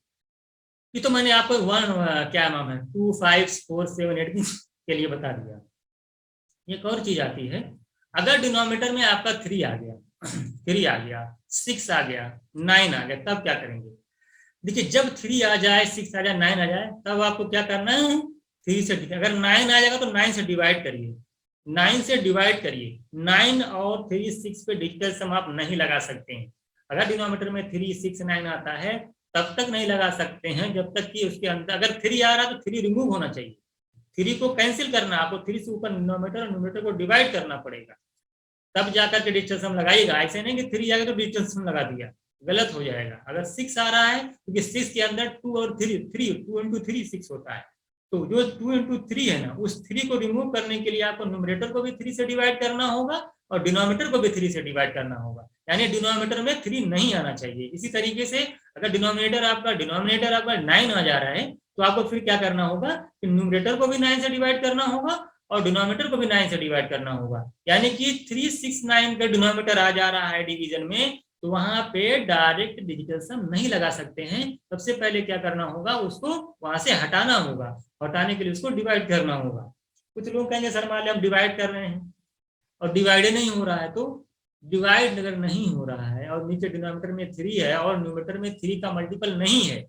ये तो मैंने आपको 1 क्या नाम है 2 5 4 7 8 के लिए बता दिया। एक और चीज आती है, अगर डिनोमिनेटर में आपका 3 आ गया 3 आ गया 6 आ गया 9 आ गया, तब क्या करेंगे? देखिए जब 3 आ जाए 6 आ जाए 9 आ जाए तब आपको क्या करना है 3 से, अगर 9 आ जाएगा तो 9 से डिवाइड करिए, 9 से डिवाइड करिए। 9 और 3 6 पे डिजिटल सम आप नहीं लगा सकते हैं। अगर डिनोमिनेटर में 3 6 9 आता है तब तक नहीं लगा सकते हैं जब तक कि उसके अंदर अगर 3 आ रहा तो 3 रिमूव होना चाहिए। 3 को कैंसिल करना, आपको 3 से ऊपर डिनोमिनेटर और न्यूमरेटर को डिवाइड करना पड़ेगा, तब जाकर के डिजिटल सम लगाइएगा। ऐसे नहीं कि 3 आ गया तो डिजिटल सम लगा दिया, गलत हो जाएगा। अगर 6 आ रहा है क्योंकि 6 के अंदर 2 और 3 2 × 3 6 होता है, तो जो 2 × 3 है ना उस 3 को रिमूव करने के लिए आपको न्यूमरेटर को भी 3 से डिवाइड करना होगा और डिनोमिनेटर को भी 3 से डिवाइड करना होगा, यानी डिनोमिनेटर में 3 नहीं आना चाहिए। इसी तरीके से अगर डिनोमिनेटर आपका 9 आ जा रहा है तो आपको फिर क्या करना होगा कि न्यूमरेटर को भी 9 से डिवाइड करना होगा और डिनोमिनेटर को भी 9 से डिवाइड करना होगा। यानी कि 369 का डिनोमिनेटर आ जा रहा है डिवीजन में, तो वहां पे डायरेक्ट डिजिटल सम नहीं लगा सकते हैं। सबसे पहले क्या करना होगा, उसको वहां से हटाना होगा, हटाने के लिए उसको डिवाइड करना होगा। कुछ लोग कहेंगे सर मान लिया हम डिवाइड कर रहे हैं और डिवाइड नहीं हो रहा है, तो डिवाइड अगर नहीं हो रहा है और नीचे डिनोमिनेटर में 3 है और न्यूमरेटर में 3 का मल्टीपल नहीं है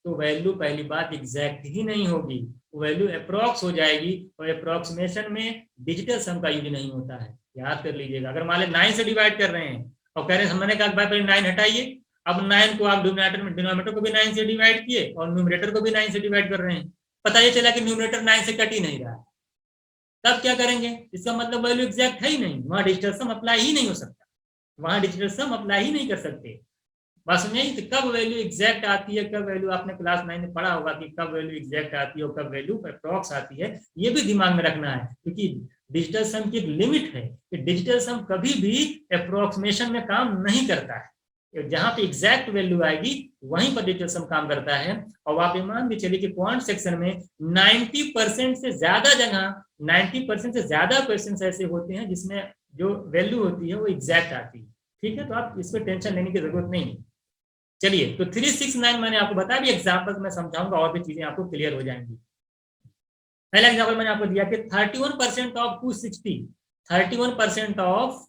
तो वैल्यू पहली बात एग्जैक्ट ही नहीं होगी, वैल्यू अप्रोक्स हो जाएगी, और अप्रोक्सीमेशन में डिजिटल सम का यूज नहीं होता है, याद कर लीजिएगा। अगर मान लें 9 से डिवाइड कर रहे हैं और कह रहे हैं मैंने कहा भाई पहले 9 हटाइए, अब 9 को आप डिनोमिनेटर को भी 9 से डिवाइड किए और न्यूमरेटर को भी 9 से डिवाइड कर रहे हैं, पता ये चला कि न्यूमरेटर 9 से कट ही नहीं रहा, तब क्या करेंगे? इसका मतलब वैल्यू एग्जैक्ट है ही नहीं, वहां डिजिटल सम अप्लाई ही नहीं हो सकता, वहां डिजिटल सम अप्लाई ही नहीं कर सकते। बस नहीं, तो कब वैल्यू एग्जैक्ट आती है, कब वैल्यू आपने क्लास 9 में पढ़ा होगा कि कब वैल्यू एग्जैक्ट आती है और कब वैल्यू अप्रॉक्स आती है, ये भी दिमाग में रखना है, क्योंकि डिजिटल सम की एक लिमिट है कि डिजिटल सम कभी भी अप्रोक्सीमेशन में काम नहीं करता है। जहां पे एग्जैक्ट वैल्यू आएगी वहीं पर डिजिटल सम काम करता है। और आप मान भी चलिए कि क्वांट सेक्शन में 90% से ज्यादा जगह 90% से ज्यादा क्वेश्चन ऐसे होते हैं जिसमें जो वैल्यू होती है वो एग्जैक्ट आती है। ठीक है, तो आप इस पर टेंशन लेने की जरूरत नहीं है। चलिए, तो 369 मैंने आपको बताया, भी एग्जाम्पल में समझाऊंगा और भी चीजें आपको क्लियर हो जाएंगी। पहला एग्जाम्पल मैंने आपको दिया कि 31% ऑफ 260, 31% ऑफ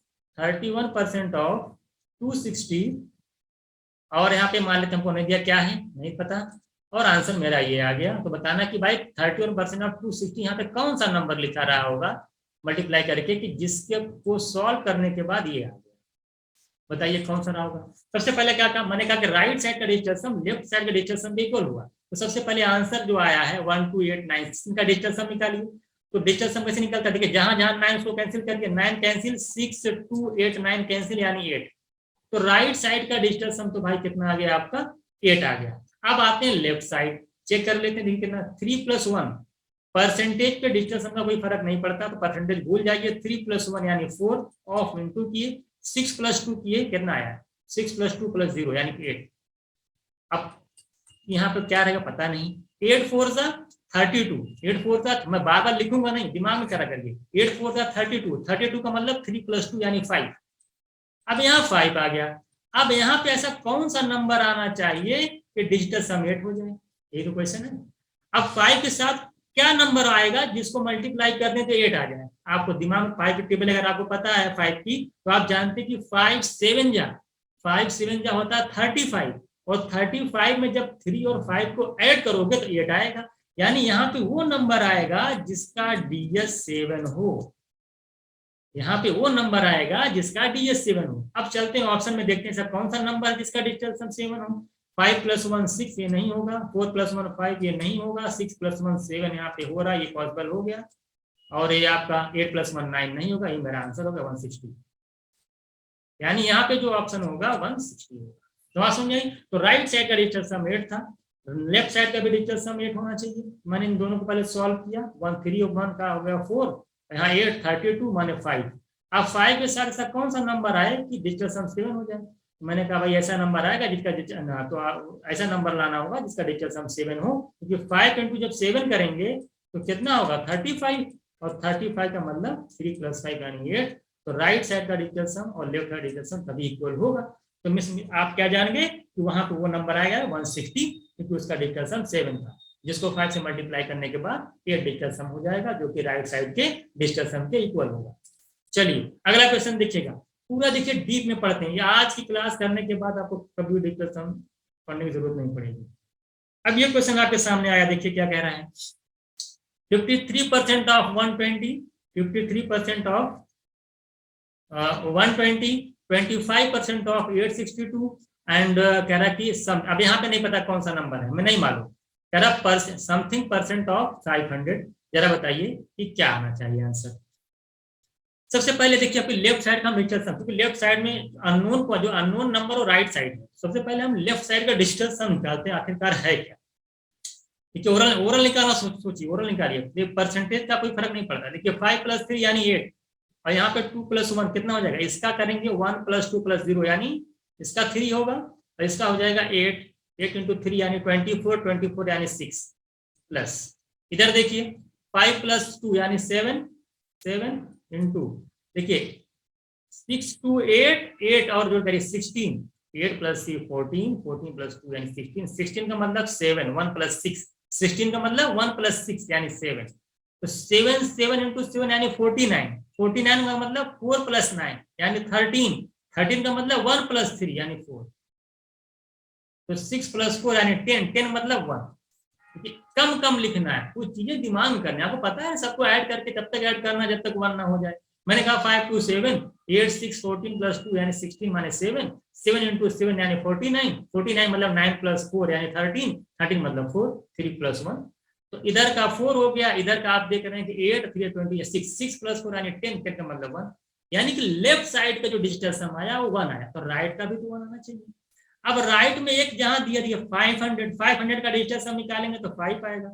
260, और यहाँ पे मान लेते हमको नहीं दिया क्या है नहीं पता, और आंसर मेरा ये आ गया। तो बताना कि भाई 31% ऑफ 260 यहाँ पे कौन सा नंबर लिखा रहा होगा मल्टीप्लाई करके कि जिसके को सॉल्व करने के बाद ये आ गया, बताइए कौन सा रहा होगा। सबसे पहले क्या कहा, मैंने कहा कि राइट साइड का डिजिटल सम लेफ्ट साइड का डिजिटल सम इक्वल हुआ, तो सबसे पहले आंसर जो आया है 12896 का डिजिटल सम निकालिए। तो डिजिटल सम कैसे निकलता है, देखिए जहां जहां 9 को कैंसिल करके 9 कैंसिल 6 2 8 9 कैंसिल यानी 8, तो राइट साइड का डिजिटल सम तो भाई कितना आ गया आपका 8 आ गया। अब आते हैं लेफ्ट साइड, चेक कर लेते हैं, देखिए कितना 3 + 1, परसेंटेज पे डिजिटल सम का कोई फर्क नहीं पड़ता तो परसेंटेज भूल जाइए। 3 + 1 यानी 4 ऑफ इंटू किए, 6 + 2 किए, कितना आया 6 + 2 + 0 यानी 8। अब यहाँ पे क्या रहेगा पता नहीं, 8 4 जा 32, 8 4 जा, मैं बार बार लिखूंगा नहीं, दिमाग में करा करिए, 8 4 जा 32, 32 का मतलब 3 + 2 यानी 5। अब यहाँ 5 आ गया। अब यहाँ पे ऐसा कौन सा नंबर आना चाहिए कि डिजिटल सम 8 हो जाए, ये तो क्वेश्चन है। अब 5 के साथ क्या नंबर आएगा जिसको मल्टीप्लाई करने पे 8 आ जाए, आपको दिमाग में 5 की टेबल अगर आपको पता है 5 की, तो आप जानते कि 5 7 जा होता है 35, और 35 में जब 3 और 5 को ऐड करोगे तो 8 आएगा। यानी यहाँ पे वो नंबर आएगा जिसका डीएस 7 हो, यहाँ पे वो नंबर आएगा जिसका डीएस 7 हो। अब चलते हैं ऑप्शन में, देखते हैं सर कौन सा नंबर है जिसका डिजिटल सम 7 हो। 5 + 1 6 ये नहीं होगा, 4 + 1 5 ये नहीं होगा, 6 + 1 7 यहाँ पे हो रहा है, ये पॉसिबल हो गया, और ये आपका 8 + 1 9 नहीं होगा, ये मेरा आंसर होगा 160। यानी यहाँ पे जो ऑप्शन होगा 160 होगा। तो आप समझ गए, तो राइट साइड का डिजिटल सम 8 था, लेफ्ट साइड का भी डिजिटल सम 8 होना चाहिए। मैंने इन दोनों को पहले सॉल्व किया, 1 3 और 1 का हो गया 4, यहाँ 8 32 माने 5। अब 5 के साथ ऐसा कौन सा नंबर आए कि डिजिटल सम 7 हो जाए। मैंने कहा भाई ऐसा नंबर आएगा जिसका तो ऐसा नंबर लाना होगा जिसका डिजिटल सम 7 हो, क्योंकि 5 × जब 7 करेंगे तो कितना होगा 35, और 35 का मतलब 3 + 5 यानी 8। तो राइट साइड का डिजिटल सम और लेफ्ट साइड डिजिटल सम तभी इक्वल होगा। तो मिस आप क्या जानेंगे कि वहां पे वो नंबर आएगा 160, क्योंकि उसका डिजिटल सम 7 था, जिसको 5 से मल्टीप्लाई करने के बाद 8 डिजिटल सम हो जाएगा, जो कि राइट साइड के डिजिटल सम के इक्वल होगा। चलिए अगला क्वेश्चन देखिएगा, पूरा देखिए डीप में पढ़ते हैं, ये आज की क्लास करने के बाद आपको कभी डिजिटल सम पढ़ने की जरूरत नहीं पड़ेगी। अब ये क्वेश्चन आपके सामने आया, देखिए क्या कह रहा है। 53% ऑफ 120, 53% ऑफ 120, 25% ऑफ 862 एंड कह रहा कि सम, अब यहाँ पे नहीं पता कौन सा नंबर है, मैं नहीं मालूम, कह रहा समथिंग % ऑफ 500। जरा बताइए कि क्या आना चाहिए आंसर। सबसे पहले देखिए आपके लेफ्ट साइड का हम डिजिटल सम, क्योंकि लेफ्ट साइड में अननोन को, जो अननोन नंबर और राइट साइड है, सबसे पहले हम लेफ्ट साइड का डिजिटल सम निकालते हैं, आखिरकार है क्या। देखिए ओरल निकालना, सोचिए ओरल निकालिए, परसेंटेज का कोई फर्क नहीं पड़ता। देखिए 5 + 3 यानी 8, और यहाँ पे 2 + 1 कितना हो जाएगा, इसका करेंगे 1 + 2 + 0 यानी इसका 3 होगा, और इसका हो जाएगा 8, 8 × 3 यानी 24, 24 यानी 6 प्लस, इधर देखिए 5 + 2 यानी 7, 7 × देखिए 6 2 8, 8 और जो करिए 16, 8 + 3 14, 14 + 2 यानी 16, 16 का मतलब 7, 1 + 6, 16 का मतलब 1 + 6 यानी 7, तो 7 7 × 7 यानी 49, 49 का मतलब 4 + 9 यानी 13, 13 का मतलब 1 + 3 यानी 4, तो 6 + 4 यानी 10, 10 मतलब 1। कम कम लिखना है, कुछ चीजें दिमाग में करनी है, आपको पता है सबको ऐड करके तब तक ऐड करना जब तक 1 ना हो जाए। मैंने कहा 5 2 7, 8 6 14 + 2 यानी 16 माने 7, 7 × 7 यानी 49, 49 मतलब 9 + 4 यानी 13, 13 मतलब 4, 3 + 1, तो इधर का 4 हो गया, इधर का आप देख रहे हैं कि 8 3 26, 6 + 4 यानी 10, 10 का मतलब 1, यानी कि लेफ्ट साइड का जो डिजिटल सम आया वो 1 आया, तो राइट का भी तो 1 आना चाहिए। अब राइट में एक जहां दिया 500, 500 का डिजिटल सम निकालेंगे तो 5 आएगा।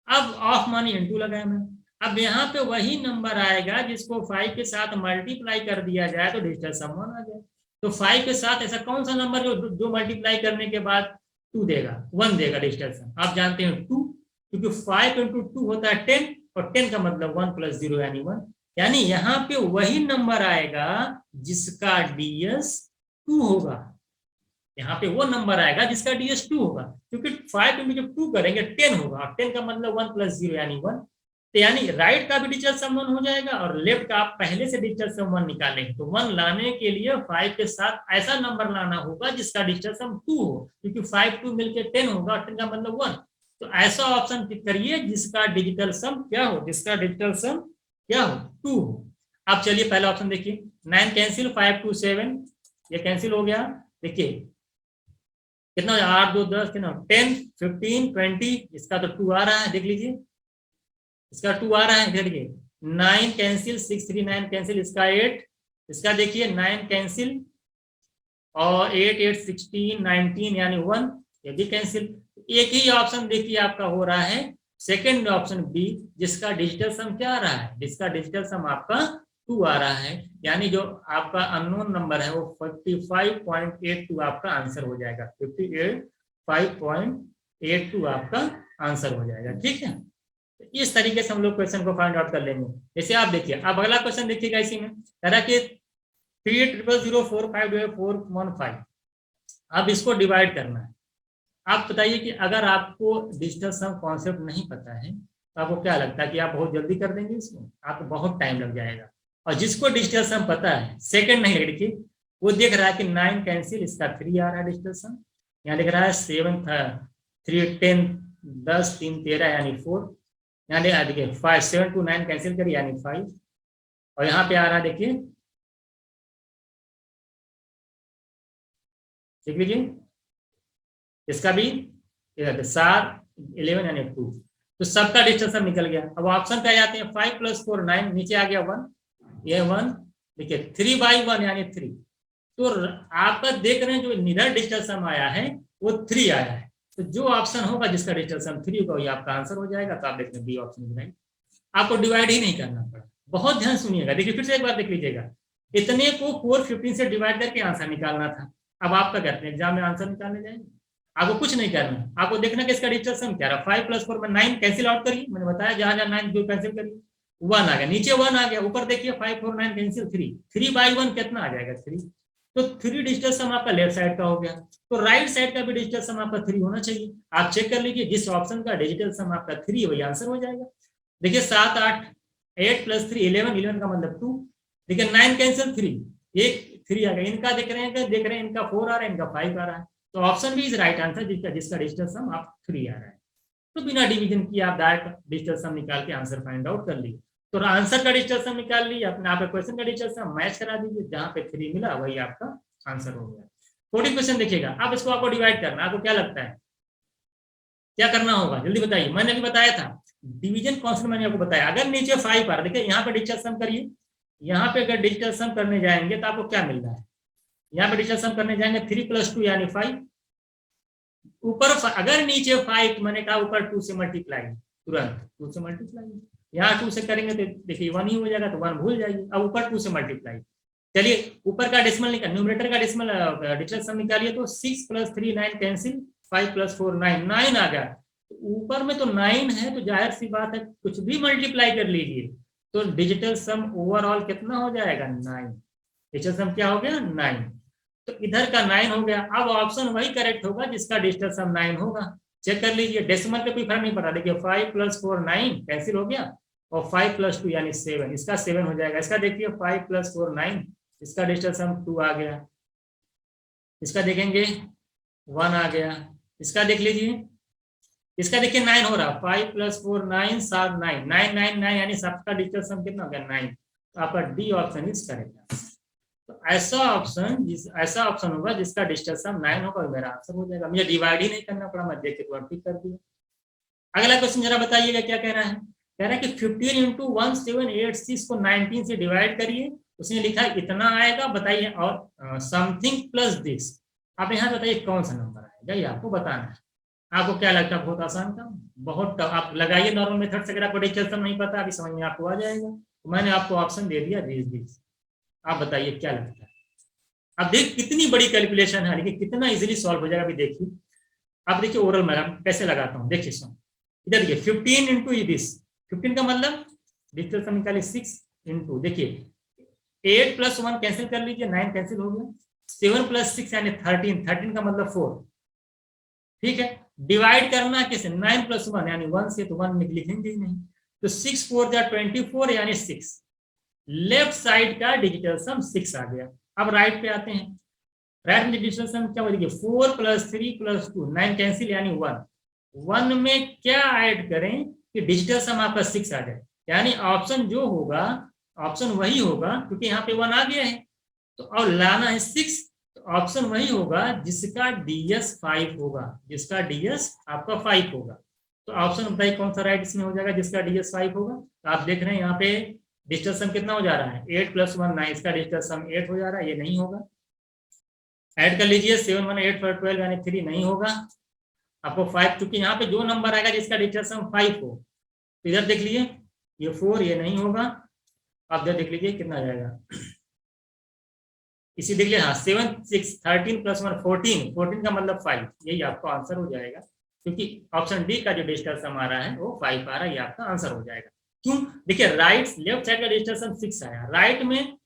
अब ऑफ मानी इंटू लगाया मैंने, अब यहाँ पे वही नंबर आएगा जिसको 5 के साथ मल्टीप्लाई कर दिया जाए तो डिजिटल सम 1 आ जाए। तो 5 के साथ ऐसा कौन सा नंबर जो मल्टीप्लाई करने के बाद 2 देगा, 1 देगा डिजिटल सम, आप जानते हैं 2, क्योंकि 5 × 2 होता है 10, और 10 का मतलब 1 + 0 यानी 1, यानी यहाँ पे वही नंबर आएगा जिसका डीएस 2 होगा, यहाँ पे वो नंबर आएगा जिसका डीएस 2 होगा, क्योंकि 5 में जब 2 करेंगे 10 होगा, 10 का मतलब 1 + 0 यानी 1, तो यानी राइट का भी डिजिटल सम 1 हो जाएगा, और लेफ्ट का आप पहले से डिजिटल सम 1 निकालेंगे, तो 1 लाने के लिए 5 के साथ ऐसा नंबर लाना होगा जिसका डिजिटल सम 2 हो, क्योंकि 5 2 मिलकर 10 होगा, 10 का मतलब 1, तो ऐसा ऑप्शन टिक करिए जिसका डिजिटल सम क्या हो, जिसका डिजिटल सम क्या हो 2 हो। अब चलिए पहला ऑप्शन देखिए, 9 कैंसिल, 5 2 7 ये कैंसिल हो गया, देखिए कितना 8 2 10 कितना 10 15 20, इसका तो 2 आ रहा है, देख लीजिए इसका 2 आ रहा है, देखिए 9 कैंसिल, 6 3 9 कैंसिल, इसका 8, इसका देखिए 9 कैंसिल और 8 8 16 19 यानी 1, ये भी कैंसिल। एक ही ऑप्शन देखिए आपका हो रहा है सेकंड ऑप्शन बी, जिसका डिजिटल सम क्या आ रहा है, जिसका डिजिटल सम आपका 2 आ रहा है, यानी जो आपका अननोन नंबर है वो 55.82 आपका आंसर हो जाएगा, 55.82 आपका आंसर हो जाएगा, ठीक है। इस तरीके से हम लोग क्वेश्चन को फाइंड आउट कर लेंगे। जैसे आप देखिए, अब अगला क्वेश्चन देखिएगा, इसी में कह रहा कि 300045415, अब इसको डिवाइड करना है। आप बताइए कि अगर आपको डिजिटल सम कॉन्सेप्ट नहीं पता है तो आपको क्या लगता है कि आप बहुत जल्दी कर देंगे इसको, आपको बहुत टाइम लग जाएगा। और जिसको डिजिटल सम पता है, सेकंड नहीं देखिए, वो देख रहा है कि 9 कैंसिल, इसका 3 आ रहा है डिजिटल सम, यहाँ लिख रहा है 7 3 10 10 3 13 यानी 4, यहाँ देखिए 5 7 2 9 कैंसिल करिए यानी 5, और यहाँ पे आ रहा है देखिए, देख लीजिए इसका भी 7 11 यानी 2, तो सबका डिस्टेंस सब निकल गया। अब ऑप्शन पे आ जाते हैं, 5 + 4 9, नीचे आ गया 1, ये 1, देखिए 3/1 यानी 3, तो आपका देख रहे हैं जो निधर डिजिटल सम आया है वो 3 आया है, तो जो ऑप्शन होगा जिसका डिजिटल सम 3 होगा ये आपका आंसर हो जाएगा। तो आप देख रहे हैं बी ऑप्शन राइट, आपको डिवाइड ही नहीं करना पड़ा। बहुत ध्यान सुनिएगा, देखिए फिर से एक बार देख लीजिएगा, इतने को 415 से डिवाइड करके आंसर निकालना था। अब आप क्या करते हैं, एग्जाम में आंसर निकालने जाएंगे, आपको कुछ नहीं करना, आपको देखना कि इसका डिजिटल सम क्या रहा। 5 + 4 में 9 कैंसिल आउट करिए, मैंने बताया जहां जहां 9 जो कैंसिल करिए, 1 आ गया, नीचे 1 आ गया, ऊपर देखिए 5 4 9 कैंसिल 3, 3/1 कितना आ जाएगा 3, तो 3 डिजिटल सम आपका लेफ्ट साइड का हो गया, तो राइट साइड का भी डिजिटल सम आपका 3 होना चाहिए। आप चेक कर लीजिए जिस ऑप्शन का डिजिटल सम आपका 3 वही आंसर हो जाएगा। देखिए 7 8 8 + 3 11, 11 का मतलब 2, देखिए 9 कैंसिल 3, एक 3 आ गया, इनका देख रहे हैं इनका 4 आ रहा है, इनका 5 आ रहा है, तो ऑप्शन भी इज राइट आंसर जिसका डिजिटल सम आप 3 आ रहा है। तो बिना डिवीजन किए आप डायरेक्ट डिजिटल सम निकाल के आंसर फाइंड आउट कर लीजिए। तो आंसर का डिजिटल सम निकाल लीजिए, अपने आप क्वेश्चन का डिजिटल सम मैच करा दीजिए, जहां पे 3 मिला वही आपका आंसर हो गया। 40 क्वेश्चन देखिएगा, अब इसको आपको डिवाइड करना, आपको क्या लगता है क्या करना होगा जल्दी बताइए। मैंने भी बताया था डिवीजन कॉन्सेप्ट, मैंने आपको बताया। अगर नीचे 5 आ रहा, देखिए यहाँ पे डिजिटल सम करिए, यहाँ पे अगर डिजिटल सम करने जाएंगे तो आपको क्या मिल रहा है, यहाँ पे डिजिटल सम करने जाएंगे 3 + 2 यानी 5, ऊपर अगर नीचे 5 मैंने कहा ऊपर 2 से मल्टीप्लाई, तुरंत 2 से मल्टीप्लाई, यहाँ 2 से करेंगे तो देखिए 1 ही हो जाएगा, तो 1 भूल जाइए। अब ऊपर 2 से मल्टीप्लाई, चलिए ऊपर का डेसिमल निकाल, न्यूमरेटर का डेसिमल डिजिटल सम निकालिए, तो 6 + 3 9 कैंसिल, 5 + 4 9 9 आ गया, ऊपर में तो 9 है, तो जाहिर सी बात है कुछ भी मल्टीप्लाई कर लीजिए, तो डिजिटल सम ओवरऑल कितना हो जाएगा 9, डिजिटल सम क्या हो गया 9, तो इधर का 9 हो गया। अब ऑप्शन वही करेक्ट होगा जिसका डिजिटल सम 9 होगा, चेक कर लीजिए, डेसिमल पे कोई फर्क नहीं पड़ा, देखिए 5 + 4 9 कैंसिल हो गया, और 5 + 2 यानी 7, इसका 7 हो जाएगा। इसका देखिए 5 + 4 9, इसका डिजिटल सम 2 आ गया, इसका देखेंगे 1 आ गया, इसका देख लीजिए, इसका देखिए 9 हो रहा, 5 + 4 9 7 9 9 9 9 यानी सबका डिजिटल सम कितना हो गया 9, तो आपका डी ऑप्शन इज करेक्ट। तो ऐसा ऑप्शन होगा जिसका डिजिटल सम 9 होगा और मेरा आंसर हो जाएगा, मुझे डिवाइड ही नहीं करना पड़ा, मैं देख के तुरंत टिक कर दिया। अगला क्वेश्चन जरा बताइएगा क्या कह रहा है, कह रहा है कि 15 × 1786 को 19 से डिवाइड करिए, उसने लिखा इतना आएगा, बताइए, और समथिंग प्लस दिस, आप यहाँ बताइए कौन सा नंबर आएगा, ये आपको बताना है। आपको क्या लगता है बहुत आसान था, बहुत आप लगाइए नॉर्मल मेथड से, अगर आपको डिजिटल सम नहीं पता अभी समझ में आपको आ जाएगा, तो मैंने आपको ऑप्शन दे दिया दिस, आप बताइए क्या लगता है। अब देख कितनी बड़ी कैलकुलेशन है, लेकिन कितना इजीली सॉल्व हो जाएगा अभी देखिए। अब देखिए ओरल मैं कैसे लगाता हूँ, देखिए सुन, इधर देखिए 15 × दिस, 15 का मतलब डिजिटल सम निकालिए 6 × देखिए 8 + 1 कैंसिल कर लीजिए, 9 कैंसिल हो गया, 7 + 6 यानी 13, 13 का मतलब 4, ठीक है। डिवाइड करना किसे 9 + 1 यानी 1 से, तो 1 लिखेंगे ही नहीं, तो 6 4 जा 24 यानी 6, लेफ्ट साइड का डिजिटल सम 6 आ गया। अब राइट पे आते हैं, राइट में डिजिटल सम क्या हो देखिए 4 + 3 + 2 9 कैंसिल यानी 1, 1 में क्या ऐड करें कि डिजिटल सम आपका 6 आ जाए, यानी ऑप्शन जो होगा ऑप्शन वही होगा, क्योंकि यहाँ पे 1 आ गया है, तो और लाना है 6, तो ऑप्शन वही होगा जिसका DS 5 होगा, जिसका DS आपका 5 होगा। तो ऑप्शन बताइए कौन सा राइट इसमें हो जाएगा जिसका DS 5 होगा। तो आप देख रहे हैं यहाँ पे डिजिटल सम कितना हो जा रहा है 8 + 1 9, इसका डिजिटल सम 8 हो जा रहा है, ये नहीं होगा। ऐड कर लीजिए 7 1 8 4 12 यानी 3 नहीं होगा, आपको 5, क्योंकि यहाँ पे जो नंबर आएगा जिसका डिजिटल सम 5 हो, तो इधर देख लीजिए ये 4, ये नहीं होगा। आप इधर देख लीजिए कितना आ जाएगा, इसी देख लीजिए, हाँ 7 6 13 + 1 14, 14 का मतलब 5, यही आपका आंसर हो जाएगा, क्योंकि ऑप्शन डी का जो डिजिटल सम आ रहा है वो 5 आ रहा है, ये आपका आंसर हो जाएगा। क्यों, देखिए राइट लेफ्ट साइड का डिजिटल सम 6 आया, राइट में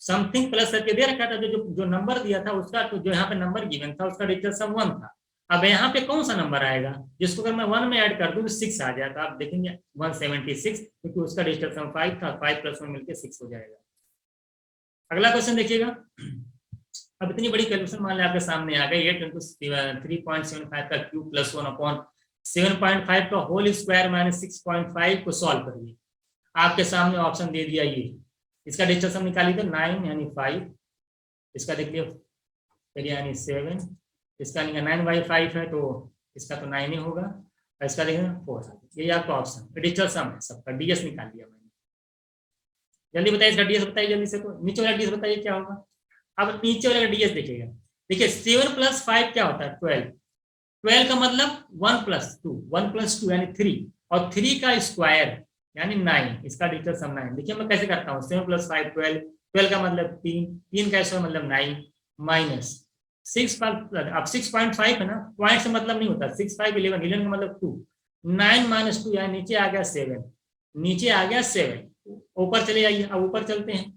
समथिंग प्लस करके दे रखा था, जो नंबर दिया था उसका, तो जो यहाँ पे नंबर गिवन था उसका डिजिटल सम 1 था। अब यहाँ पे कौन सा नंबर आएगा जिसको अगर मैं 1 में ऐड कर दूं तो 6 आ जाएगा, आप देखेंगे 176, क्योंकि उसका डिजिटल सम 5 था, 5 + 1 मिलकर 6 हो जाएगा। अगला क्वेश्चन देखिएगा, अब इतनी बड़ी कैलकुलेशन मान लें आपके सामने आ गई, 8 × 3.75 का क्यूब + 1/, 7.5 का होल स्क्वायर माइनस 6.5 को सॉल्व करिए। आपके सामने ऑप्शन दे दिया ये, इसका डिजिटल सम निकालिए तो 9 यानी 5, इसका देख लिया यानी 7, इसका 9/5 है तो इसका तो 9 ही होगा, और इसका देखिए 4। यही आपका ऑप्शन डिजिटल सम है सबका। डीएस निकाल दिया मैंने। जल्दी बताइए इसका डीएस बताइए जल्दी से, तो नीचे वाला डीएस बताइए क्या होगा। अब नीचे वाला डीएस देखिएगा, देखिए 7 + 5 क्या होता है 12, 12 का मतलब 1 + 2, 1 + 2 यानी 3, और 3 का स्क्वायर यानी 9, इसका डिजिटल सम 9। देखिए मैं कैसे करता हूँ, 7 + 5 12, 12 का मतलब 3, 3 का स्क्वायर मतलब 9, माइनस 6 पर, अब 6.5 है ना, पॉइंट से मतलब नहीं होता, 6 5 11, 11 का मतलब 2, 9 - 2 यानी नीचे आ गया 7, नीचे आ गया 7, ऊपर चले जाइए। अब ऊपर चलते हैं,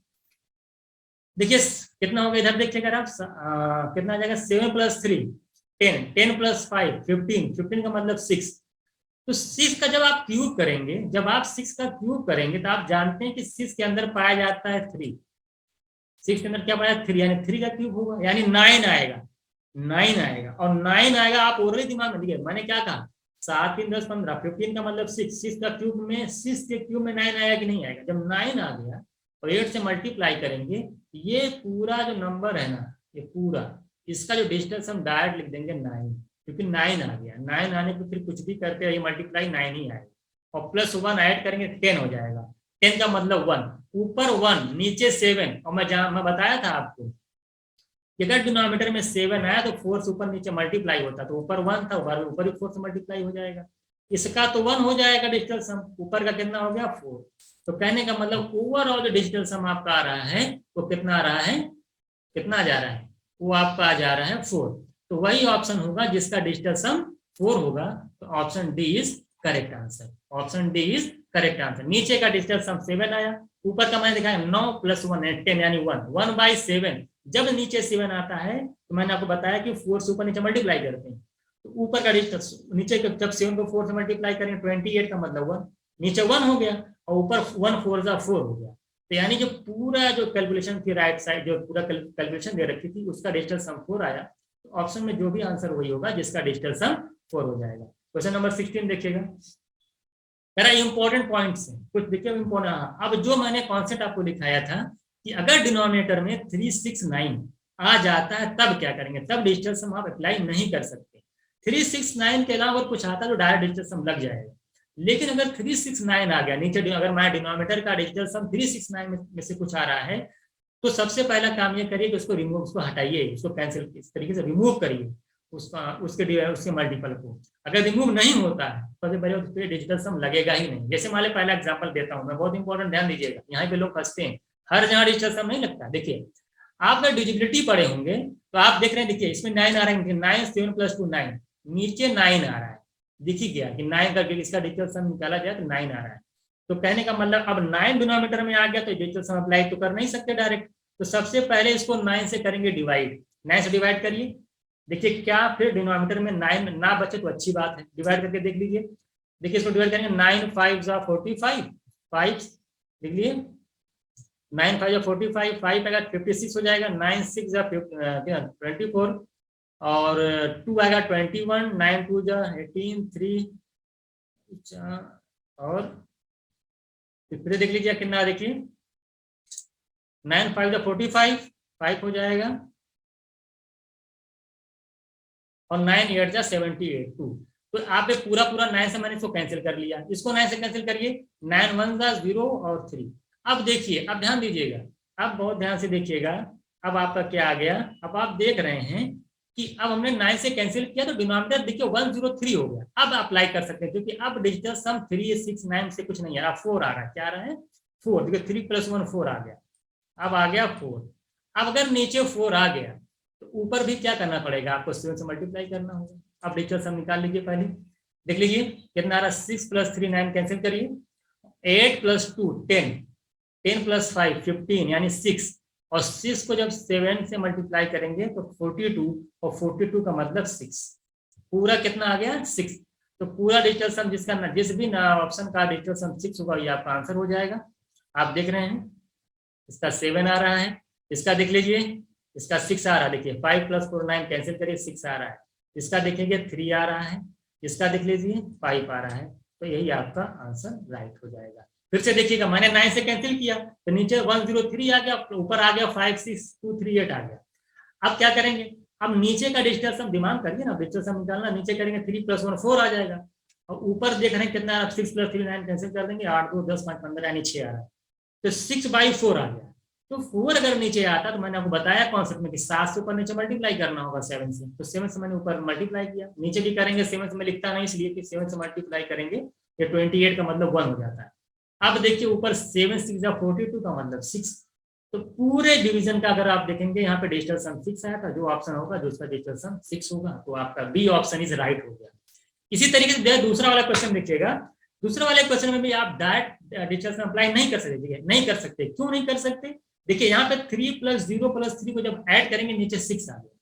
देखिए कितना होगा इधर देखिएगा आप, कितना आ जाएगा 7 + 3 10, 10 + 5 15, 15 का मतलब 6। तो 6 का जब आप क्यूब करेंगे, जब आप 6 का क्यूब करेंगे तो आप जानते हैं कि 6 के अंदर पाया जाता है 3, 6 के अंदर क्या पाया 3, यानी 3 का क्यूब होगा यानी 9 आएगा, 9 आएगा, और 9 आएगा। आप ऑलरेडी दिमाग में देखिए मैंने क्या कहा, 7 3 10 15, 15 का मतलब 6, 6 का क्यूब में 6 के क्यूब में 9 आएगा कि नहीं आएगा। जब 9 आ गया और 8 से मल्टीप्लाई करेंगे, ये पूरा जो नंबर है ना, ये पूरा इसका जो डिजिटल सम डायरेक्ट लिख देंगे 9, क्योंकि 9 आ गया। 9 आने पर फिर कुछ भी करते रहिए मल्टीप्लाई, 9 ही आएगा, और +1 ऐड करेंगे 10 हो जाएगा। 10 का मतलब 1, ऊपर 1 नीचे 7, और मैं बताया था आपको कि अगर डिनोमिनेटर में 7 आया तो 4 से ऊपर नीचे मल्टीप्लाई होता, तो ऊपर 1 था, ऊपर भी 4 से मल्टीप्लाई हो जाएगा। इसका तो 1 हो जाएगा डिजिटल सम, ऊपर का कितना हो गया 4। तो कहने का मतलब ओवरऑल जो डिजिटल सम आपका आ रहा है वो कितना आ रहा है, कितना जा रहा है, वो आपका आ जा रहा है 4। तो वही ऑप्शन होगा जिसका डिजिटल सम 4 होगा। तो option D is correct answer, option D is correct answer. नीचे का डिजिटल सम 7 आया, ऊपर का मैंने दिखाया 9 + 1 10 यानी 1, 1/7। जब नीचे 7 आता है तो मैंने आपको बताया कि 4 से ऊपर नीचे मल्टीप्लाई करते हैं, तो ऊपर का डिजिटल नीचे जब 7 को 4 से मल्टीप्लाई करें 28 का मतलब 1, नीचे 1 हो गया, और ऊपर 1 4 4 हो गया। तो यानी जो पूरा जो कैलकुलेशन थी राइट साइड, जो पूरा कैलकुलेशन दे रखी थी उसका डिजिटल सम 4 आया। तो ऑप्शन में जो भी आंसर वही होगा जिसका डिजिटल सम 4 हो जाएगा। क्वेश्चन नंबर 16 देखिएगा, मेरा इंपॉर्टेंट पॉइंट्स है कुछ देखिए इंपॉर्टेंट। अब जो मैंने कॉन्सेप्ट आपको दिखाया था कि अगर डिनोमिनेटर में 369 आ जाता है तब क्या करेंगे, तब डिजिटल सम आप अप्लाई नहीं कर सकते। 369 के अलावा कुछ आता तो डायरेक्ट डिजिटल सम लग जाएगा, लेकिन अगर 369 आ गया नीचे, अगर मैं डिनोमिनेटर का डिजिटल सम 369 में से कुछ आ रहा है, तो सबसे पहला काम ये करिए कि उसको रिमूव, उसको हटाइए, उसको कैंसिल इस तरीके से रिमूव करिए उसका, उसके मल्टीपल को। अगर रिमूव नहीं होता है सबसे पहले उस पर डिजिटल सम लगेगा ही नहीं। जैसे मान लो पहला एग्जांपल देता हूं मैं, बहुत इंपॉर्टेंट, ध्यान दीजिएगा, यहाँ पे लोग फंसते हैं, हर जगह डिजिटल सम नहीं लगता। देखिए आप अगर डिजिबिलिटी पढ़े होंगे तो आप देख रहे हैं, देखिए इसमें 9 आ रहा है, 9 7 + 2 9, नीचे 9 आ रहा है, दिख ही गया कि 9 का इसका डिजिटल सम निकाला जाए तो 9 आ रहा है। तो कहने का मतलब अब 9 डिनोमिनेटर में आ गया तो डिजिटल सम अप्लाई तो कर नहीं सकते डायरेक्ट। तो सबसे पहले इसको 9 से करेंगे डिवाइड, 9 से डिवाइड करिए, देखिए क्या फिर डिनोमिनेटर में 9 ना बचे तो अच्छी बात है, डिवाइड करके देख लीजिए। देखिए इसको डिवाइड करेंगे, 9 5 45, 5 लिख लिए, 9 5 45, 5 आएगा 56 हो जाएगा, 9 6 24, और 2 आएगा 21, 9 2 18, 3 और फिर देख लीजिए कितना, देखिए 9 5 45, 5 हो जाएगा, और 9 8 78 2। तो आप पूरा पूरा 9 से मैंने इसको कैंसिल कर लिया, इसको 9 से कैंसिल करिए, 9 1 0 और 3। अब देखिए, अब ध्यान दीजिएगा, अब बहुत ध्यान से देखिएगा, अब आपका क्या आ गया, अब आप देख रहे हैं कि अब हमने 9 से कैंसिल किया तो डिनोमिनेटर देखिए 103 हो गया। अब अप्लाई कर सकते हैं क्योंकि अब डिजिटल सम 3 6 9 से कुछ नहीं आ रहा, 4 आ रहा है। क्या आ रहा है 4, देखिए 3 + 1 4 आ गया, अब आ गया 4। अब अगर नीचे 4 आ गया तो ऊपर भी क्या करना पड़ेगा आपको, 7 से मल्टीप्लाई करना होगा। अब डिजिटल सम निकाल लीजिए, पहले देख लीजिए कितना आ रहा, 6 + 3 9 कैंसिल करिए, 8 + 2 10, 10 + 5 15 यानी 6, और 6 को जब 7 से मल्टीप्लाई करेंगे तो 42, और 42 का मतलब 6, पूरा कितना आ गया 6। तो पूरा डिजिटल सम जिसका जिस भी ऑप्शन का डिजिटल सम 6 होगा ये आपका आंसर हो जाएगा। आप देख रहे हैं इसका 7 आ रहा है, इसका देख लीजिए इसका 6 आ रहा है, देखिए 5 + 4 9 कैंसिल करिए 6 आ रहा है, इसका देखेंगे 3 आ रहा है, इसका देख लीजिए 5 आ रहा है, तो यही आपका आंसर राइट हो जाएगा। फिर से देखिएगा, मैंने 9 से कैंसिल किया तो नीचे 103 आ गया, ऊपर आ गया 56238 आ गया। अब क्या करेंगे, अब नीचे का डिजिटल सम दिमाग करिए ना, डिजिटल सम निकालना, नीचे करेंगे 3 + 1 4 आ जाएगा, और ऊपर देख रहे हैं कितना, 6 + 3 9 कैंसिल कर देंगे, 8 2 10 5 15 यानी 6 आ रहा है, तो 6/4 आ गया। तो 4 अगर नीचे आता तो मैंने आपको बताया कॉन्सेप्ट में कि 7 से ऊपर नीचे मल्टीप्लाई करना होगा 7 से, तो 7 से मैंने ऊपर मल्टीप्लाई किया, नीचे भी करेंगे 7 से, मैं लिखता नहीं इसलिए कि 7 से मल्टीप्लाई करेंगे ये 28 का मतलब 1 हो जाता है। अब देखिए ऊपर 7 6 42 का मतलब 6, तो पूरे डिवीजन का अगर आप देखेंगे यहाँ पे डिजिटल सम 6 आया था, जो ऑप्शन होगा जो उसका डिजिटल सम 6 होगा, तो आपका बी ऑप्शन इज राइट हो गया। इसी तरीके से दूसरा वाला क्वेश्चन देखिएगा, दूसरे वाले क्वेश्चन में भी आप डायरेक्ट डिजिटल सम अप्लाई नहीं कर सकते, नहीं कर सकते, क्यों नहीं कर सकते, देखिए यहाँ पे 3 + 0 + 3 को जब ऐड करेंगे नीचे 6 आ गया,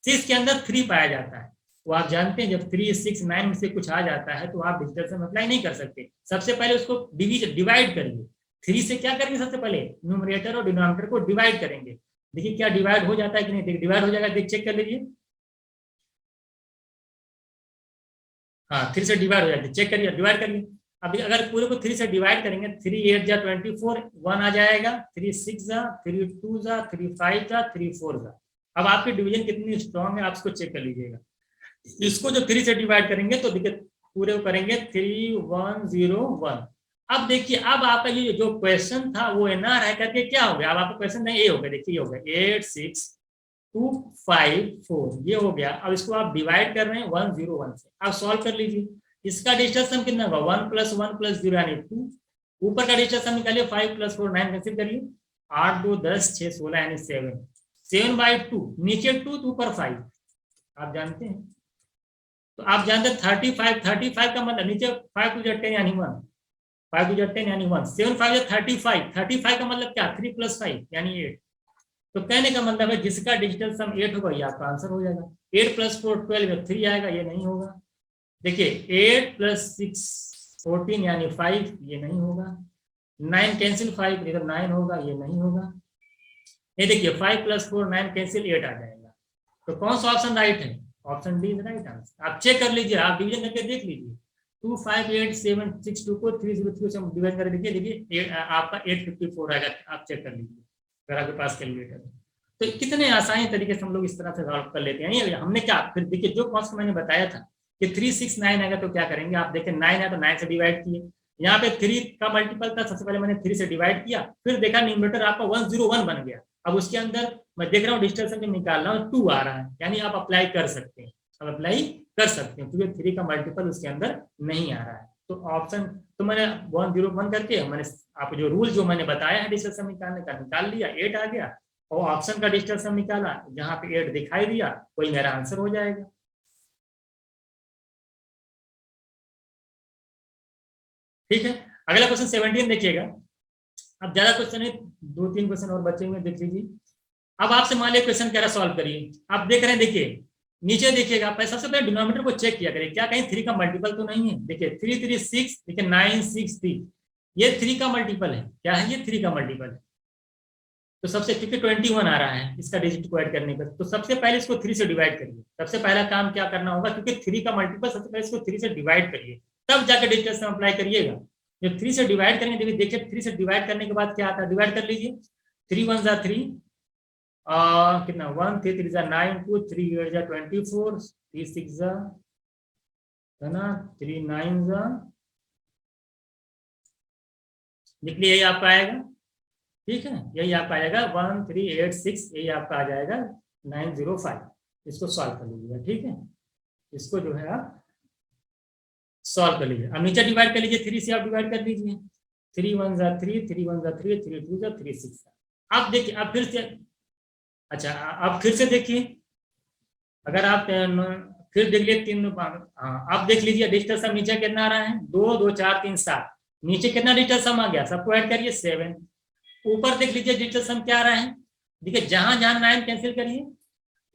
6 के अंदर 3 पाया जाता है, वो आप जानते हैं जब 3 6 9 में से कुछ आ जाता है तो आप डिजिटल सम अप्लाई नहीं कर सकते। सबसे पहले उसको डिवाइड करिए, 3 से क्या करेंगे, सबसे पहले न्यूमरेटर और डिनोमिनेटर को डिवाइड करेंगे, देखिए क्या डिवाइड हो जाता है कि नहीं, देखिए डिवाइड हो जाएगा, देख चेक कर लीजिए, हाँ 3 से डिवाइड हो जाता है, चेक करिए डिवाइड करिए। अभी अगर पूरे को 3 से डिवाइड करेंगे, 3 8 जा 24 1 आ जाएगा, 3 6 जा 3 2 जा 3 5 जा 3 4 जा। अब आपकी डिवीजन कितनी स्ट्रॉन्ग है आप इसको चेक कर लीजिएगा, इसको जो 3 से डिवाइड करेंगे तो देखिए पूरे को करेंगे 3 1 0 1। अब देखिए अब आपका ये जो क्वेश्चन था वो एनआर है करके क्या हो गया, अब आपका क्वेश्चन नहीं ए हो गया, देखिए हो गया 8 6 2 5 4 ये हो गया। अब इसको आप डिवाइड कर रहे हैं 101 से, आप सॉल्व कर लीजिए, इसका डिजिटल सम कितना होगा 1 + 1 + 0 यानी 2, ऊपर का डिजिटल सम निकालिए 5 + 4 9 कैंसिल करिए, 8 2 10 6 16 यानी 7, 7/2 नीचे 2 तो ऊपर 5, आप जानते हैं, तो आप जानते हैं 35 का मतलब नीचे 5 × 10 यानी 1, 5 × 10 यानी 1, 7 5 35 का मतलब क्या 3 + 5 यानी 8, तो कहने का मतलब है जिसका डिजिटल सम 8 होगा ये आपका आंसर हो जाएगा। 8 + 4 12 3 आएगा, ये नहीं होगा। देखिए 8 + 6 14 यानी 5, ये नहीं होगा। 9 कैंसिल 5 इधर 9 होगा, ये नहीं होगा। ये देखिए 5 + 4 9 कैंसिल 8 आ जाएगा, तो कौन सा ऑप्शन राइट है, option D is right answer. आप चेक कर लीजिए, आप डिवीजन करके देख लीजिए, 2 5 8 7 6 2 को 3 0 3 से डिवाइड कर देखिए, देखिए आपका 854 आएगा, आप चेक कर लीजिए अगर आपके पास कैलकुलेटर है। तो कितने आसानी तरीके से हम लोग इस तरह से सॉल्व कर लेते हैं। हमने क्या फिर देखिए जो कॉन्सेप्ट मैंने बताया था कि 3 6 9 आएगा तो क्या करेंगे, आप देखें 9 है तो 9 से डिवाइड किए, यहाँ पे 3 का मल्टीपल था, सबसे पहले मैंने 3 से डिवाइड किया, फिर देखा न्यूमरेटर आपका 101 बन गया, अब उसके अंदर मैं देख रहा हूँ डिजिटल सम निकाल रहा हूँ 2 आ रहा है, यानी आप अप्लाई कर सकते हैं, अब अप्लाई कर सकते हैं क्योंकि 3 का मल्टीपल उसके अंदर नहीं आ रहा है। तो ऑप्शन तो मैंने 101 करके मैंने आप जो रूल जो मैंने बताया है डिजिटल सम निकालने का निकाल लिया, 8 आ गया, और ऑप्शन का डिजिटल सम निकाला, जहां पे 8 दिखाई दिया वही मेरा आंसर हो जाएगा। ठीक है, अगला क्वेश्चन 17 देखिएगा। अब ज्यादा क्वेश्चन है, 2-3 क्वेश्चन और बचे हुए देख लीजिए। अब आपसे मान लिया क्वेश्चन कह रहा सॉल्व करिए, आप देख रहे हैं, देखिए नीचे देखिएगा, आप सबसे पहले डिनोमिनेटर को चेक किया करिए क्या कहीं 3 का मल्टीपल तो नहीं है। देखिए 3 3 6, देखिए 9 6 3, ये 3 का मल्टीपल है, क्या है ये 3 का मल्टीपल है, तो सबसे क्योंकि 21 आ रहा है इसका डिजिट को ऐड करने पर, तो सबसे पहले इसको 3 से डिवाइड करिए, सबसे पहला काम क्या करना होगा क्योंकि 3 का मल्टीपल, सबसे पहले इसको 3 से डिवाइड करिए, तब जाकर डिजिटल सम अप्लाई करिएगा। जब 3 से डिवाइड करेंगे, देखिए 3 से डिवाइड करने के बाद क्या आता है, डिवाइड कर लीजिए, 3 1 जा 3, कितना 1 3 3 जा 9 2 3 8 जा 24 3 6 जा है ना 3 9 जा, लिख लिए, यही आपका आएगा। ठीक है, यही आपका आएगा 1386, यही आपका आ जाएगा 905। इसको सॉल्व कर लीजिएगा, ठीक है, इसको जो है आप सॉल्व कर लीजिए। अब नीचे डिवाइड कर लीजिए, 3 से आप डिवाइड कर लीजिए, 3 1 जा 3 3 1 जा 3 3 2 जा 3 6। अब देखिए, अब फिर से, अच्छा अब फिर से देखिए, अगर आप फिर देख लिए 3, हाँ अब देख लीजिए डिजिटल सम नीचे कितना आ रहा है, 2 2 4 3 7, नीचे कितना डिजिटल सम आ गया, सबको ऐड करिए 7। ऊपर देख लीजिए डिजिटल सम क्या आ रहा है, देखिए जहां जहां 9 कैंसिल करिए,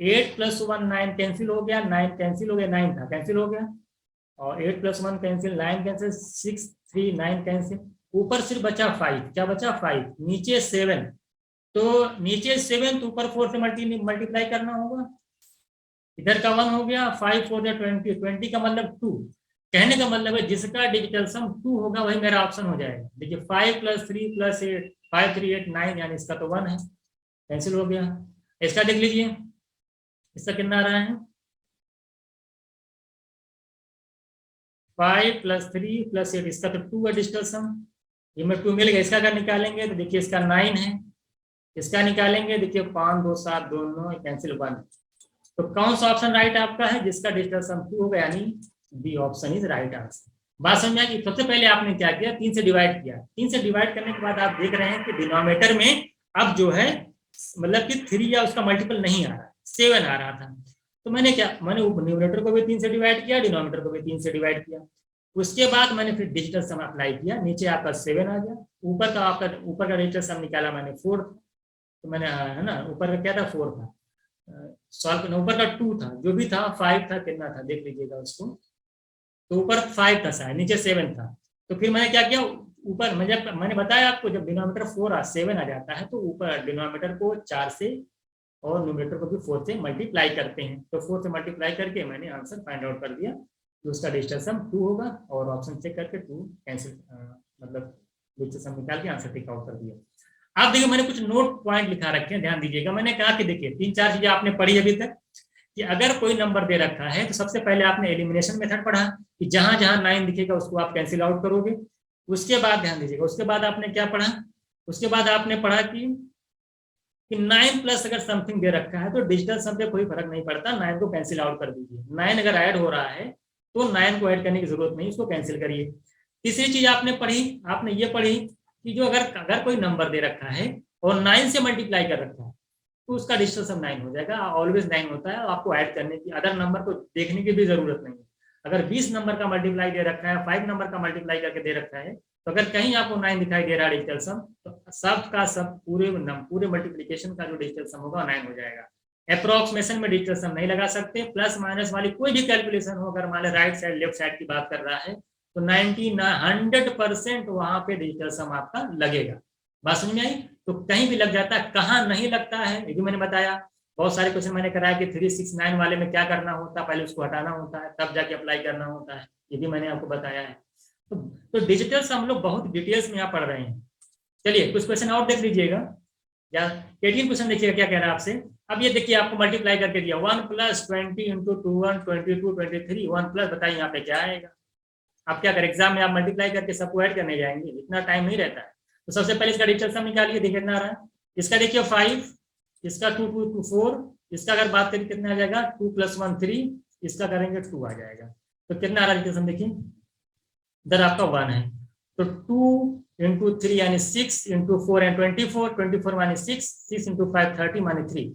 8 + 1 9 कैंसिल हो गया, 9 कैंसिल हो गया, 9 था कैंसिल हो गया, और 8 + 1 कैंसिल, 9 कैंसिल, 6 3 9 कैंसिल, ऊपर सिर्फ बचा 5, क्या बचा 5, नीचे 7, तो नीचे 7 तो ऊपर 4 से मल्टीप्लाई करना होगा, इधर का 1 हो गया, 5 4 20, 20 का मतलब 2। कहने का मतलब है जिसका डिजिटल सम 2 होगा वही मेरा ऑप्शन हो जाएगा। देखिए 5 + 3 + 8, 5 3 8 9, यानी इसका तो 1 है, कैंसिल हो गया। इसका देख लीजिए, इसका कितना आ रहा है, 5 + 3 + 8, इसका तो 2 है डिजिटल सम, ये में 2 मिल गया। इसका अगर निकालेंगे तो देखिए इसका 9 है, इसका निकालेंगे देखिए 5 2 7 2 9, कैंसिल 1। तो कौन सा ऑप्शन राइट आपका है, जिसका डिजिटल सम 2 होगा, यानी B option is right answer. बात समझ में आई? सबसे पहले आपने क्या किया, 3 से डिवाइड किया। 3 से डिवाइड करने के बाद आप देख रहे हैं कि डिनोमिनेटर में अब जो है मतलब कि 3 या उसका मल्टीपल नहीं आ रहा, 7 आ रहा था। तो मैंने क्या, मैंने न्यूमरेटर को भी 3 से डिवाइड किया, डिनोमिनेटर को भी 3 से डिवाइड किया। उसके बाद मैंने फिर डिजिटल सम अप्लाई किया, नीचे आपका 7 आ गया, ऊपर का डिजिटल सम निकाला मैंने 4। तो मैंने है ना, ऊपर का क्या था, 4 था, सॉल्व करना, ऊपर का 2 था, जो भी था 5 था, कितना था देख लीजिएगा उसको। तो ऊपर 5 था शायद, नीचे 7 था। तो फिर मैंने क्या किया, ऊपर मैंने बताया आपको, जब डिनोमिनेटर 7 आ जाता है तो ऊपर डिनोमिनेटर को 4 से और न्यूमरेटर को भी 4 से मल्टीप्लाई करते हैं। तो 4 से मल्टीप्लाई करके मैंने आंसर फाइंड आउट कर दिया कि उसका डिजिटल सम 2 होगा, और ऑप्शन चेक करके 2 कैंसिल मतलब डिजिटल सम निकाल के आंसर टिक आउट कर दिया। आप देखिए मैंने कुछ नोट पॉइंट लिखा रखे हैं, ध्यान दीजिएगा। मैंने कहा कि देखिए 3-4 चीजें आपने पढ़ी अभी तक, कि अगर कोई नंबर दे रखा है तो सबसे पहले आपने एलिमिनेशन मेथड पढ़ा कि जहां जहां 9 दिखेगा उसको आप कैंसिल आउट करोगे। उसके बाद ध्यान दीजिएगा, उसके बाद आपने क्या पढ़ा, उसके बाद आपने पढ़ा कि 9 प्लस अगर समथिंग दे रखा है तो डिजिटल सम पे कोई फर्क नहीं पड़ता, 9 को कैंसिल आउट कर दीजिए। 9 अगर ऐड हो रहा है तो 9 को ऐड करने की जरूरत नहीं, उसको कैंसिल करिए। तीसरी चीज आपने पढ़ी, आपने ये पढ़ी कि जो अगर कोई नंबर दे रखा है और 9 से मल्टीप्लाई कर रखा है तो उसका डिजिटल सम 9 हो जाएगा, ऑलवेज 9 होता है। आपको ऐड करने की, अदर नंबर को देखने की भी जरूरत नहीं है। अगर 20 नंबर का मल्टीप्लाई दे रखा है, 5 नंबर का मल्टीप्लाई करके दे रखा है, तो अगर कहीं आपको 9 दिखाई दे रहा है डिजिटल सम, तो सब का सब पूरे मल्टीप्लीकेशन का जो डिजिटल सम होगा 9 हो जाएगा। अप्रोक्सीमेशन में डिजिटल सम नहीं लगा सकते। प्लस माइनस वाली कोई भी कैलकुलेशन हो, अगर मान राइट साइड लेफ्ट साइड की बात कर रहा है तो 100% वहां पे डिजिटल सम आपका लगेगा। बात समझ में आई? तो कहीं भी लग जाता है, कहाँ नहीं लगता है ये भी मैंने बताया। बहुत सारे क्वेश्चन मैंने कराया कि 369 वाले में क्या करना होता है, पहले उसको हटाना होता है तब जाके अप्लाई करना होता है, ये भी मैंने आपको बताया है। तो डिजिटल से हम लोग बहुत डिटेल्स में यहाँ पढ़ रहे हैं। चलिए कुछ क्वेश्चन और देख लीजिएगा, या 18 क्वेश्चन देखिएगा क्या कह रहा है आपसे। अब ये देखिए आपको मल्टीप्लाई करके दिया, 1 + 20 × 2 1 22 23 1 प्लस, बताइए यहाँ पे क्या आएगा। आप क्या करें, एग्जाम में आप मल्टीप्लाई करके सबको ऐड करने जाएंगे, इतना टाइम नहीं रहता है। तो सबसे पहले इसका डिजिटल सम निकालिए, देखिए कितना आ रहा है। इसका देखिए 5, इसका 2 2 2 4, इसका अगर बात करें कितना आ जाएगा, 2 + 1 3, इसका करेंगे 2 आ जाएगा। तो कितना आ रहा है डिजिटल सम देखिए, इधर आपका 1 है, तो 2 × 3 यानी 6 × 4 यानी 24, 24 मानी 6, 6 × 5 30 मानी 3,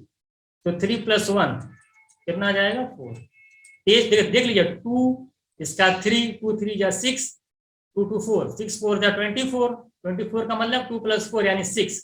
तो 3 + 1 कितना आ जाएगा 4। देख लीजिए 2, इसका 3, 2 3 या 6, 2 2 4, 6 4 जा 24, 24 का मतलब 2 + 4 यानी 6,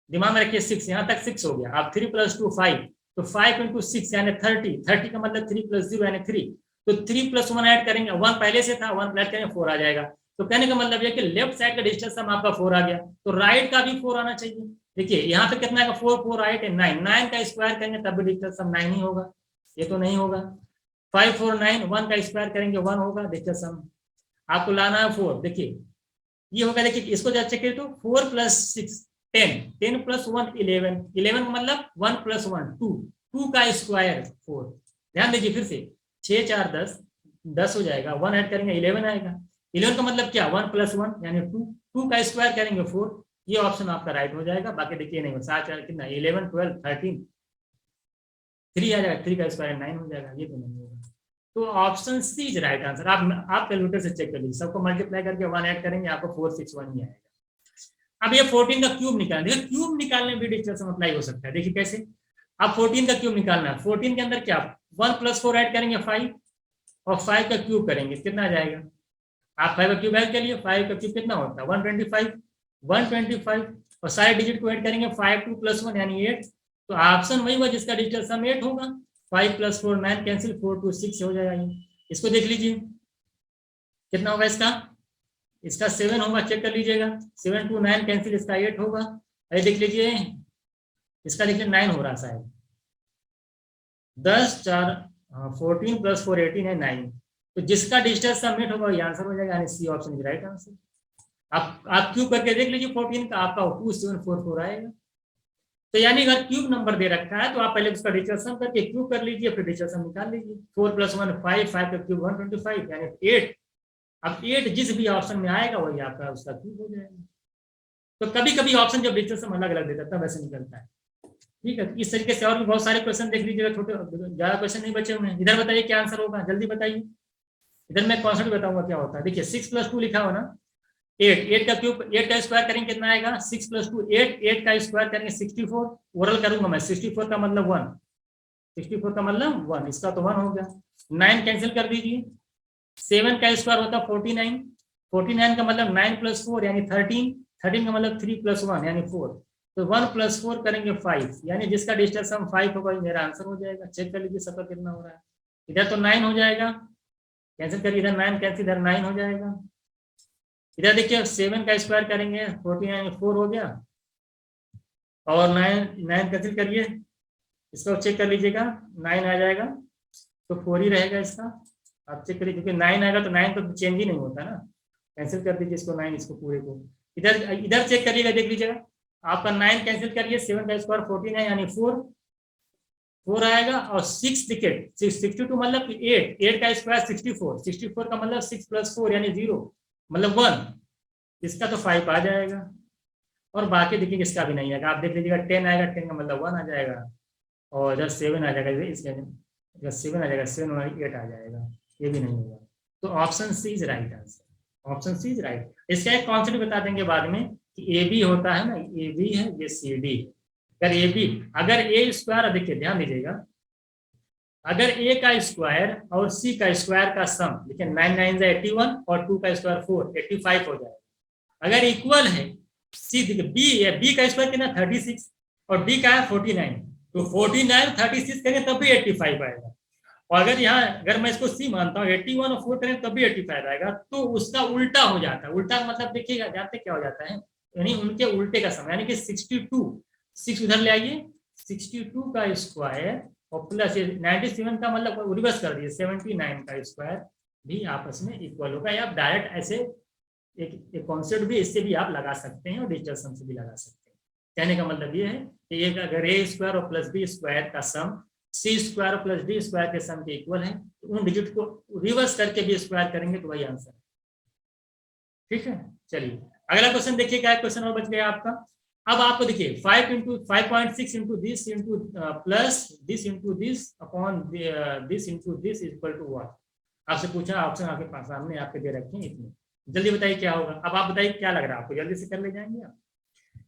दिमाग में रखिए 6, यहाँ तक 6 हो गया। अब 3 + 2 5, तो 5 × 6 यानी 30, 30 का मतलब 3 + 0 यानी 3, तो 3 + 1 ऐड करेंगे, 1 पहले से था, 1 ऐड करेंगे 4 आ जाएगा। तो कहने का मतलब है कि लेफ्ट साइड का डिजिटल सम आपका 4 आ गया, तो राइट का भी 4 आना चाहिए। देखिए यहाँ पे कितना का 4 4 8 है 9, 9 का स्क्वायर करेंगे तब भी डिजिटल सम 9 ही होगा, ये तो नहीं होगा। 5 4 9, 1 का स्क्वायर करेंगे 1 होगा डिजिटल सम। आपको लाना है 4, देखिए ये होगा, देखिए इसको जब चेक करें तो 4 + 6 10, 10 + 1 11, 11 का मतलब 1 + 1 2, 2 का स्क्वायर 4। ध्यान दीजिए फिर से, 6 4 10, 10 हो जाएगा, 1 ऐड करेंगे 11 आएगा। 11 का मतलब क्या, 1 + 1 यानी 2, 2 का स्क्वायर करेंगे 4। ये ऑप्शन आपका राइट हो जाएगा। बाकी देखिए नहीं, 7 कितना 11 12 13, 3 आ जाएगा, 3 का स्क्वायर 9 हो जाएगा, ये तो नहीं होगा। तो option C is right answer. आप कैलकुलेटर से चेक कर लीजिए, सबको मल्टीप्लाई करके 1 ऐड करेंगे आपको 461 ही आएगा। अब ये 14 का क्यूब निकालना, देखिए क्यूब निकालने में भी डिजिटल सम अप्लाई हो सकता है। देखिए कैसे, अब 14 का क्यूब निकालना है, 14 के अंदर क्या 1 + 4 ऐड करेंगे 5, और 5 का क्यूब करेंगे कितना आ जाएगा। आप 5 का क्यूब ऐड कर लिए, 5 का क्यूब कितना होता है 125, 125, और सारे डिजिट को ऐड करेंगे 5 2 + 1 यानी 8। तो ऑप्शन वही हुआ जिसका डिजिटल सम 8 होगा। 5 + 4 9 कैंसिल, 4 2 6 हो जाएगा। इसको देख लीजिए कितना होगा इसका, इसका 7 होगा, चेक कर लीजिएगा। 7 2 9 कैंसिल, इसका 8 होगा। अरे देख लीजिए इसका, देखिए 9 हो रहा शायद, 10 4 14 + 4 18 है 9। तो जिसका डिजिटल सबमिट होगा ये आंसर हो जाएगा, यानी C option is right answer. आप क्यूब करके देख लीजिए 14 का, आपका 2744 आएगा। तो यानी अगर क्यूब नंबर दे रखा है तो आप पहले उसका डिजिटल सम करके क्यूब कर लीजिए, फिर डिजिटल सम निकाल लीजिए। 4 + 1 5, 5 का क्यूब 125 यानी 8। अब 8 जिस भी ऑप्शन में आएगा वही आपका उसका क्यूब हो जाएगा। तो कभी कभी ऑप्शन जब डिजिटल सम अलग अलग देता है तब ऐसे निकलता है। ठीक है, इस तरीके से और भी बहुत सारे क्वेश्चन देख लीजिएगा, छोटे ज्यादा क्वेश्चन नहीं बचे हुए हैं। इधर बताइए क्या आंसर होगा, जल्दी बताइए। इधर मैं कॉन्सेप्ट बताऊंगा क्या होता है। देखिए 6 + 2 लिखा हो ना, 8 का क्यूब 8 का स्क्वायर करेंगे कितना आएगा, 6 + 2 8, 8 का स्क्वायर करेंगे 64। ओरल करूंगा मैं, 64 का मतलब 1, 64 का मतलब 1, इसका तो 1 हो गया। 9 कैंसिल कर दीजिए। 7 का स्क्वायर होता है 49, 49 का मतलब 9 + 4 यानी 13, 13 का मतलब 3 + 1 यानी 4। तो 1 + 4 करेंगे 5, यानी जिसका डिजिटल सम 5 होगा मेरा आंसर हो जाएगा। चेक कर लीजिए सबका कितना हो रहा है। इधर तो 9 हो जाएगा, कैंसिल करिए, इधर 9 कैंसिल, इधर 9 हो जाएगा। इधर देखिए 7 का स्क्वायर करेंगे 49 4 हो गया, और 9 कैंसिल करिए, इसको चेक कर लीजिएगा 9 आ जाएगा तो 4 ही रहेगा इसका। आप चेक करिए क्योंकि 9 आएगा तो 9 तो चेंज ही नहीं होता ना। कैंसिल कर दीजिए इसको 9, इसको पूरे को। इधर इधर चेक करिएगा, देख लीजिएगा आपका 9 कैंसिल करिए, 7 का स्क्वायर 49 यानी 4 4 आएगा, और 6 देखिए 62 मतलब 8, 8 का स्क्वायर 64, 64 का मतलब 6 + 4 यानी 0 मतलब 1, इसका तो 5 आ जाएगा। और बाकी देखिए इसका भी नहीं आएगा, आप देख लीजिएगा 10 आएगा, 10 का मतलब 1 आ जाएगा, और इधर 7 आ जाएगा, इसके इधर 7 आ जाएगा, 7 और 8 आ जाएगा, ये भी नहीं होगा। तो option C is right answer, option C is right. इसका एक कॉन्सेप्ट बता देंगे बाद में कि ए बी होता है ना, ए बी है ये सी डी। अगर ए बी, अगर ए स्क्वायर, देखिए ध्यान दीजिएगा, अगर ए का स्क्वायर और सी का स्क्वायर का सम, देखिए 9 9 81 और 2 का स्क्वायर 4 85 हो जाएगा। अगर इक्वल है सी, देखिए बी है, बी का स्क्वायर कितना 36 और डी का है 49, तो 49 36 करेंगे तब भी 85 आएगा। और अगर यहाँ अगर मैं इसको सी मानता हूँ 81 और 4 करें तब भी 85 आएगा, तो उसका उल्टा हो जाता है। उल्टा मतलब देखिएगा, जानते क्या हो जाता है, यानी उनके उल्टे का सम, यानी कि 62, 6 उधर ले आइए, 62 का स्क्वायर और प्लस 97 का मतलब रिवर्स कर दिए 79 का स्क्वायर भी आपस में इक्वल होगा। या आप डायरेक्ट ऐसे एक कॉन्सेप्ट भी इससे भी आप लगा सकते हैं और डिजिटल सम से भी लगा सकते हैं। कहने का मतलब ये है कि एक अगर ए स्क्वायर और प्लस बी स्क्वायर का सम सी स्क्वायर और प्लस डी स्क्वायर के सम के इक्वल है, तो उन डिजिट को रिवर्स करके भी स्क्वायर करेंगे तो वही आंसर है। ठीक है, चलिए अगला क्वेश्चन देखिए, क्या क्वेश्चन और बच गया आपका। अब आपको देखिए 5.6 into this into plus this into this upon this into this equal to what. आपसे पूछा, ऑप्शन आपके पास सामने आपके दे रखे हैं इतने, जल्दी बताइए क्या होगा। अब आप बताइए क्या लग रहा है आपको, जल्दी से कर ले जाएंगे आप,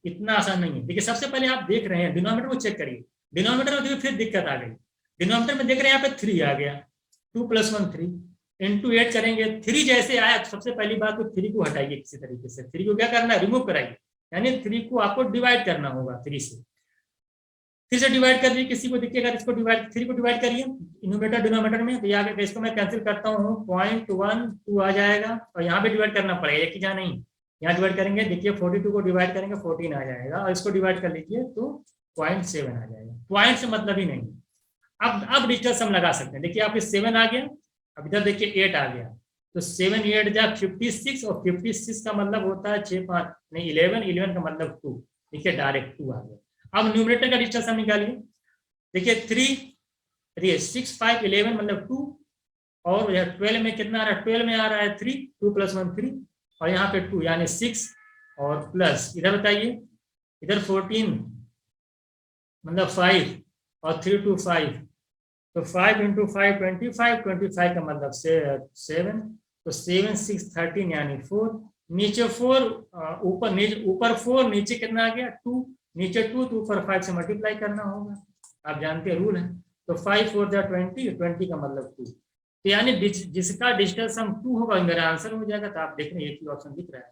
इतना आसान नहीं है। देखिए सबसे पहले आप देख रहे हैं डिनोमिनेटर को चेक करिए, डिनोमिनेटर में देखिए फिर दिक्कत आ गई। डिनोमिनेटर में देख रहे हैं यहाँ पे 3 आ गया, 2 + 1 3 इंटू 8 करेंगे, 3 जैसे आया तो सबसे पहली बात तो 3 को हटाइए किसी तरीके से, 3 को क्या करना है, रिमूव कराइए, यानी 3 को आपको डिवाइड करना होगा 3 से। फिर से डिवाइड कर दिए, किसी को दिखेगा इसको डिवाइड, 3 को डिवाइड करिए न्यूमरेटर डिनोमिनेटर में, तो यहाँ इसको मैं कैंसिल करता हूँ 0.12 आ जाएगा, और यहाँ पे डिवाइड करना पड़ेगा, एक ही जहाँ नहीं, यहाँ डिवाइड करेंगे, देखिए 42 को डिवाइड करेंगे 14 आ जाएगा, और इसको डिवाइड कर लीजिए तो 0.7 आ जाएगा। पॉइंट से मतलब ही नहीं। अब डिजिटल सम लगा सकते हैं, देखिए आपके 7 आ गया, अब इधर देखिए 8 आ गया, तो 7 8 जा 56, और 56 का मतलब होता है 6 5 नहीं 11, 11 का मतलब 2, देखिए डायरेक्ट 2 आ गया। अब न्यूमरेटर का डिजिटल सम निकालिए, देखिए 3 6 5 11 मतलब 2, और 12 में कितना आ रहा है, 12 में आ रहा है 3, 2 + 1 3, और यहाँ पे 2 यानी 6, और प्लस इधर बताइए, इधर 14 मतलब 5, और 3 2 5, तो 5 × 5 25, 25 का मतलब 7, तो 7 6 13 यानी 4, नीचे 4 ऊपर 4 नीचे कितना आ गया 2, नीचे 2 तो ऊपर 5 से मल्टीप्लाई करना होगा, आप जानते हैं रूल है। तो 5 4 जा 20, 20 का मतलब 2, तो यानी जिसका डिजिटल सम 2 होगा मेरा आंसर हो जाएगा। तो आप देख रहे हैं एक ही ऑप्शन दिख रहा है,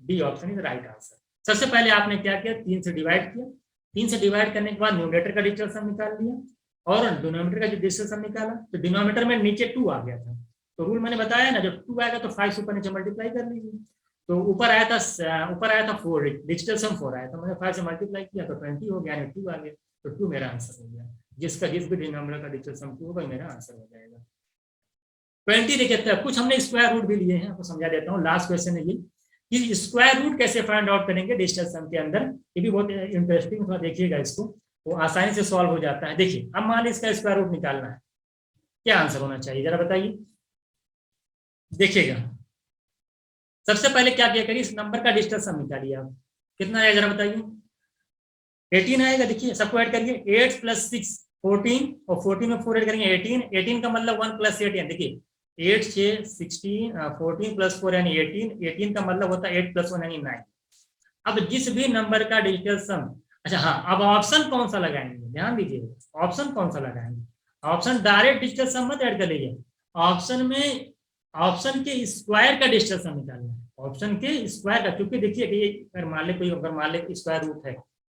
B option is right answer. सबसे पहले आपने क्या किया, 3 से डिवाइड किया, 3 से डिवाइड करने के बाद न्यूमरेटर का डिजिटल सम निकाल लिया, और डिनोमिनेटर का जो डिजिटल सम निकाला, तो डिनोमिनेटर में नीचे 2 आ गया था, तो रूल मैंने बताया ना, जब 2 आएगा तो 5 से ऊपर नीचे मल्टीप्लाई कर लीजिए, तो ऊपर आया था 4, डिजिटल सम 4 आया था, मैंने 5 से मल्टीप्लाई किया तो 20 हो गया, यानी 2 आ गया, तो 2 मेरा आंसर हो गया। जिस भी डिनोमिनेटर का डिजिटल सम होगा मेरा आंसर हो जाएगा। 20 देखिए, कुछ हमने स्क्वायर रूट भी लिए हैं, आपको समझा देता हूँ। लास्ट क्वेश्चन है ये कि स्क्वायर रूट कैसे फाइंड आउट करेंगे डिजिटल सम के अंदर। ये भी बहुत इंटरेस्टिंग, थोड़ा देखिएगा इसको, वो आसानी से सॉल्व हो जाता है। देखिए अब मान लीजिए इसका स्क्वायर रूट निकालना है, क्या आंसर होना चाहिए जरा बताइए। देखिएगा सबसे पहले क्या किया करिए, इस नंबर का डिजिटल सम निकालिए आप, कितना आएगा जरा बताइए। 18 आएगा। देखिए सबको ऐड करिए, 8 + 6 14, और 14 में 4 ऐड करेंगे 18, 18 का मतलब 1 + 8 है। देखिए 8 6 16, 14 + 4 यानी 18, 18 का मतलब होता है 8 + 1 यानी 9। अब जिस भी नंबर का डिजिटल सम, अच्छा हाँ, अब ऑप्शन कौन सा लगाएंगे, ध्यान दीजिए ऑप्शन कौन सा लगाएंगे। ऑप्शन डायरेक्ट डिजिटल सम मत ऐड कर लीजिए, ऑप्शन में ऑप्शन के स्क्वायर का डिजिटल सम निकालना है, ऑप्शन के स्क्वायर का। क्योंकि देखिए कि अगर मान ले स्क्वायर रूट है,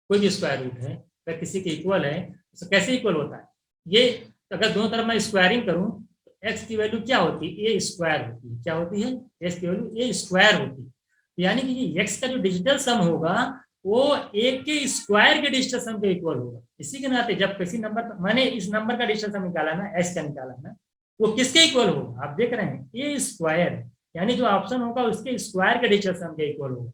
कोई भी स्क्वायर रूट है, अगर किसी के इक्वल है तो कैसे इक्वल होता है ये, अगर दोनों तरफ मैं स्क्वायरिंग करूं तो एक्स की वैल्यू क्या होती है, ए स्क्वायर होती है। क्या होती है, एक्स की वैल्यू ए स्क्वायर होती है। यानी कि ये एक्स का जो डिजिटल सम होगा वो एक के स्क्वायर के डिजिटल सम के इक्वल होगा। इसी के नाते जब किसी नंबर, मैंने इस नंबर का डिजिटल सम निकाला ना, एस का निकाला ना, वो किसके इक्वल होगा, आप देख रहे हैं ए स्क्वायर, यानी जो ऑप्शन होगा उसके स्क्वायर के डिजिटल सम के इक्वल होगा।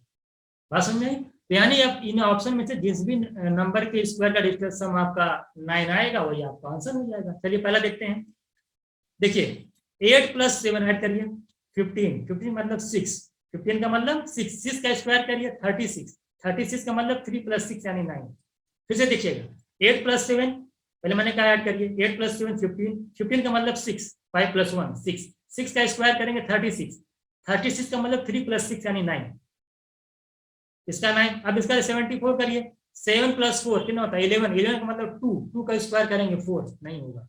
बात समझ में? तो यानी अब इन ऑप्शन में से जिस भी नंबर के स्क्वायर का डिजिटल सम आपका 9 आएगा वही आपका आंसर हो जाएगा। चलिए पहला देखते हैं। देखिए 8 + 7 ऐड करिए 15, 15 मतलब 6, 15 का मतलब 6, 6 का स्क्वायर करिए 36, 36 का मतलब 3 + 6 यानी 9। फिर से देखिएगा 8 + 7, पहले मैंने कहा ऐड करिए 8 + 7 15, 15 का मतलब 6, 5 + 1 6, 6 का स्क्वायर करेंगे 36, 36 का मतलब 3 + 6 यानी 9, इसका 9। अब इसका 74 करिए, 7 + 4 कितना होता है 11, 11 का मतलब 2, 2 का स्क्वायर करेंगे 4, नहीं होगा।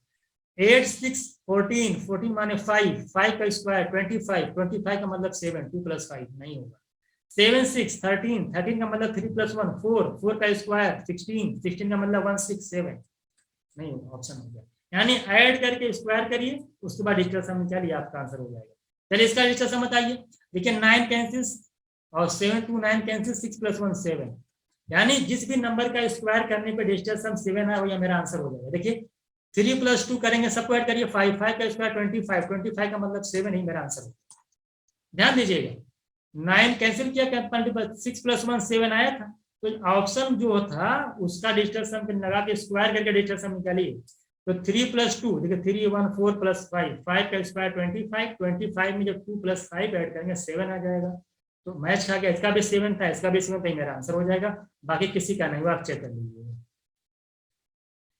8 6 14, 14 माने 5, 5 का स्क्वायर 25, 25 का मतलब 7, 2 + 5 नहीं होगा। 7 6 13, 13 का मतलब 3 + 1 4, 4 का स्क्वायर 16, 16 का मतलब 1 6 7 नहीं होगा, ऑप्शन हो गया। यानी ऐड करके स्क्वायर करिए, उसके बाद डिजिटल सम निकालिए, आपका आंसर हो जाएगा। चलिए इसका डिजिटल सम बताइए। देखिए 9 कैंसिल और 7 2 9 कैंसिल, 6 + 1 7, यानी जिस भी नंबर का स्क्वायर करने पे डिजिटल सम 7 है वो मेरा आंसर हो जाएगा। देखिए 3 + 2 करेंगे, सबको ऐड करिए 5, 5 का स्क्वायर 25, 25 का मतलब 7 ही मेरा आंसर होगा। ध्यान दीजिएगा 9 कैंसिल किया, 6 + 1 7 आया था, तो ऑप्शन जो था उसका डिजिटल सम लगा के स्क्वायर करके डिजिटल सम निकालिए। तो 3 + 2 देखिए 3 1 4 + 5, 5 का स्क्वायर 25, 25 में जब 2 + 5 ऐड करेंगे 7 आ जाएगा। तो मैच खा गया, इसका भी 7 था, इसका भी 7 था, मेरा आंसर हो जाएगा। बाकी किसी का नहीं हुआ, आप चेक कर लीजिएगा।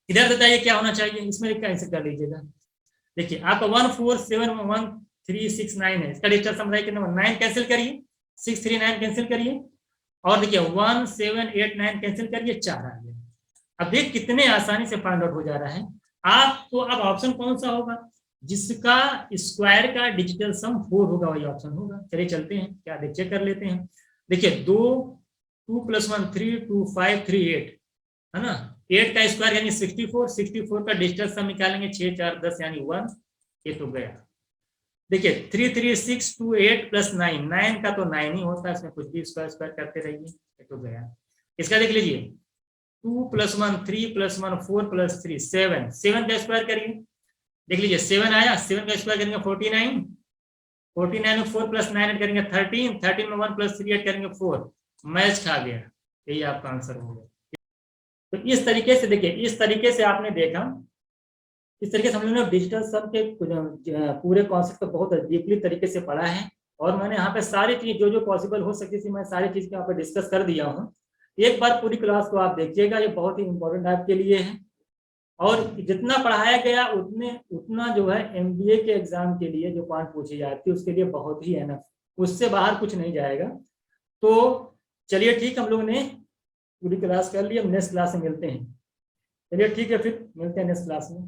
इधर बताइए क्या होना चाहिए, इसमें कैंसिल कर लीजिएगा। देखिए आपका 1 4 7 1 3 6 9 है, इसका डिजिटल सम बताइए कितना, 9 कैंसिल करिए, 6 3 9 कैंसिल करिए, और देखिए 1 7 8 9 कैंसिल करिए, 4 आ गया। अब देख कितने आसानी से फाइंड आउट हो जा रहा है आपको। अब ऑप्शन कौन सा होगा, जिसका स्क्वायर का डिजिटल सम 4 होगा वही ऑप्शन होगा। चलिए चलते हैं, क्या चेक कर लेते हैं। देखिए 2 2 + 1 3 2 5 3 8 है ना, 8 का स्क्वायर यानी 64, 64 का डिजिटल सम निकालेंगे 6 4 10 यानी 1, ये तो गया। देखिए 3 3 6 2 8 + 9, 9 का तो 9 ही होता है, इसमें कुछ भी स्क्वायर स्क्वायर करते रहिए, ये तो गया। इसका देख लीजिए 2 + 1 3 + 1 4 + 3 7, 7 का स्क्वायर करिए, देख लीजिए 7 आया, 7 का स्क्वायर करेंगे 49, 49 में 4 + 9 ऐड करेंगे 13, 13 में 1 + 3 ऐड करेंगे 4, मैच खा गया, यही आपका आंसर हो गया। तो इस तरीके से देखिए, इस तरीके से आपने देखा, इस तरीके से हम लोगों ने डिजिटल सम के पूरे कॉन्सेप्ट को बहुत डीपली तरीके से पढ़ा है, और मैंने यहाँ पे सारी चीज जो जो पॉसिबल हो सकती थी मैं सारी चीज यहाँ पे डिस्कस कर दिया हूँ। एक बार पूरी क्लास को आप देखिएगा, ये बहुत ही इंपॉर्टेंट आपके लिए है, और जितना पढ़ाया गया उतना जो है MBA के एग्जाम के लिए जो पॉइंट पूछी जाती है उसके लिए बहुत ही एनफ, उससे बाहर कुछ नहीं जाएगा। तो चलिए ठीक, हम लोगों ने पूरी क्लास कर ली, हम नेक्स्ट क्लास में मिलते हैं। चलिए ठीक है, फिर मिलते हैं नेक्स्ट क्लास में।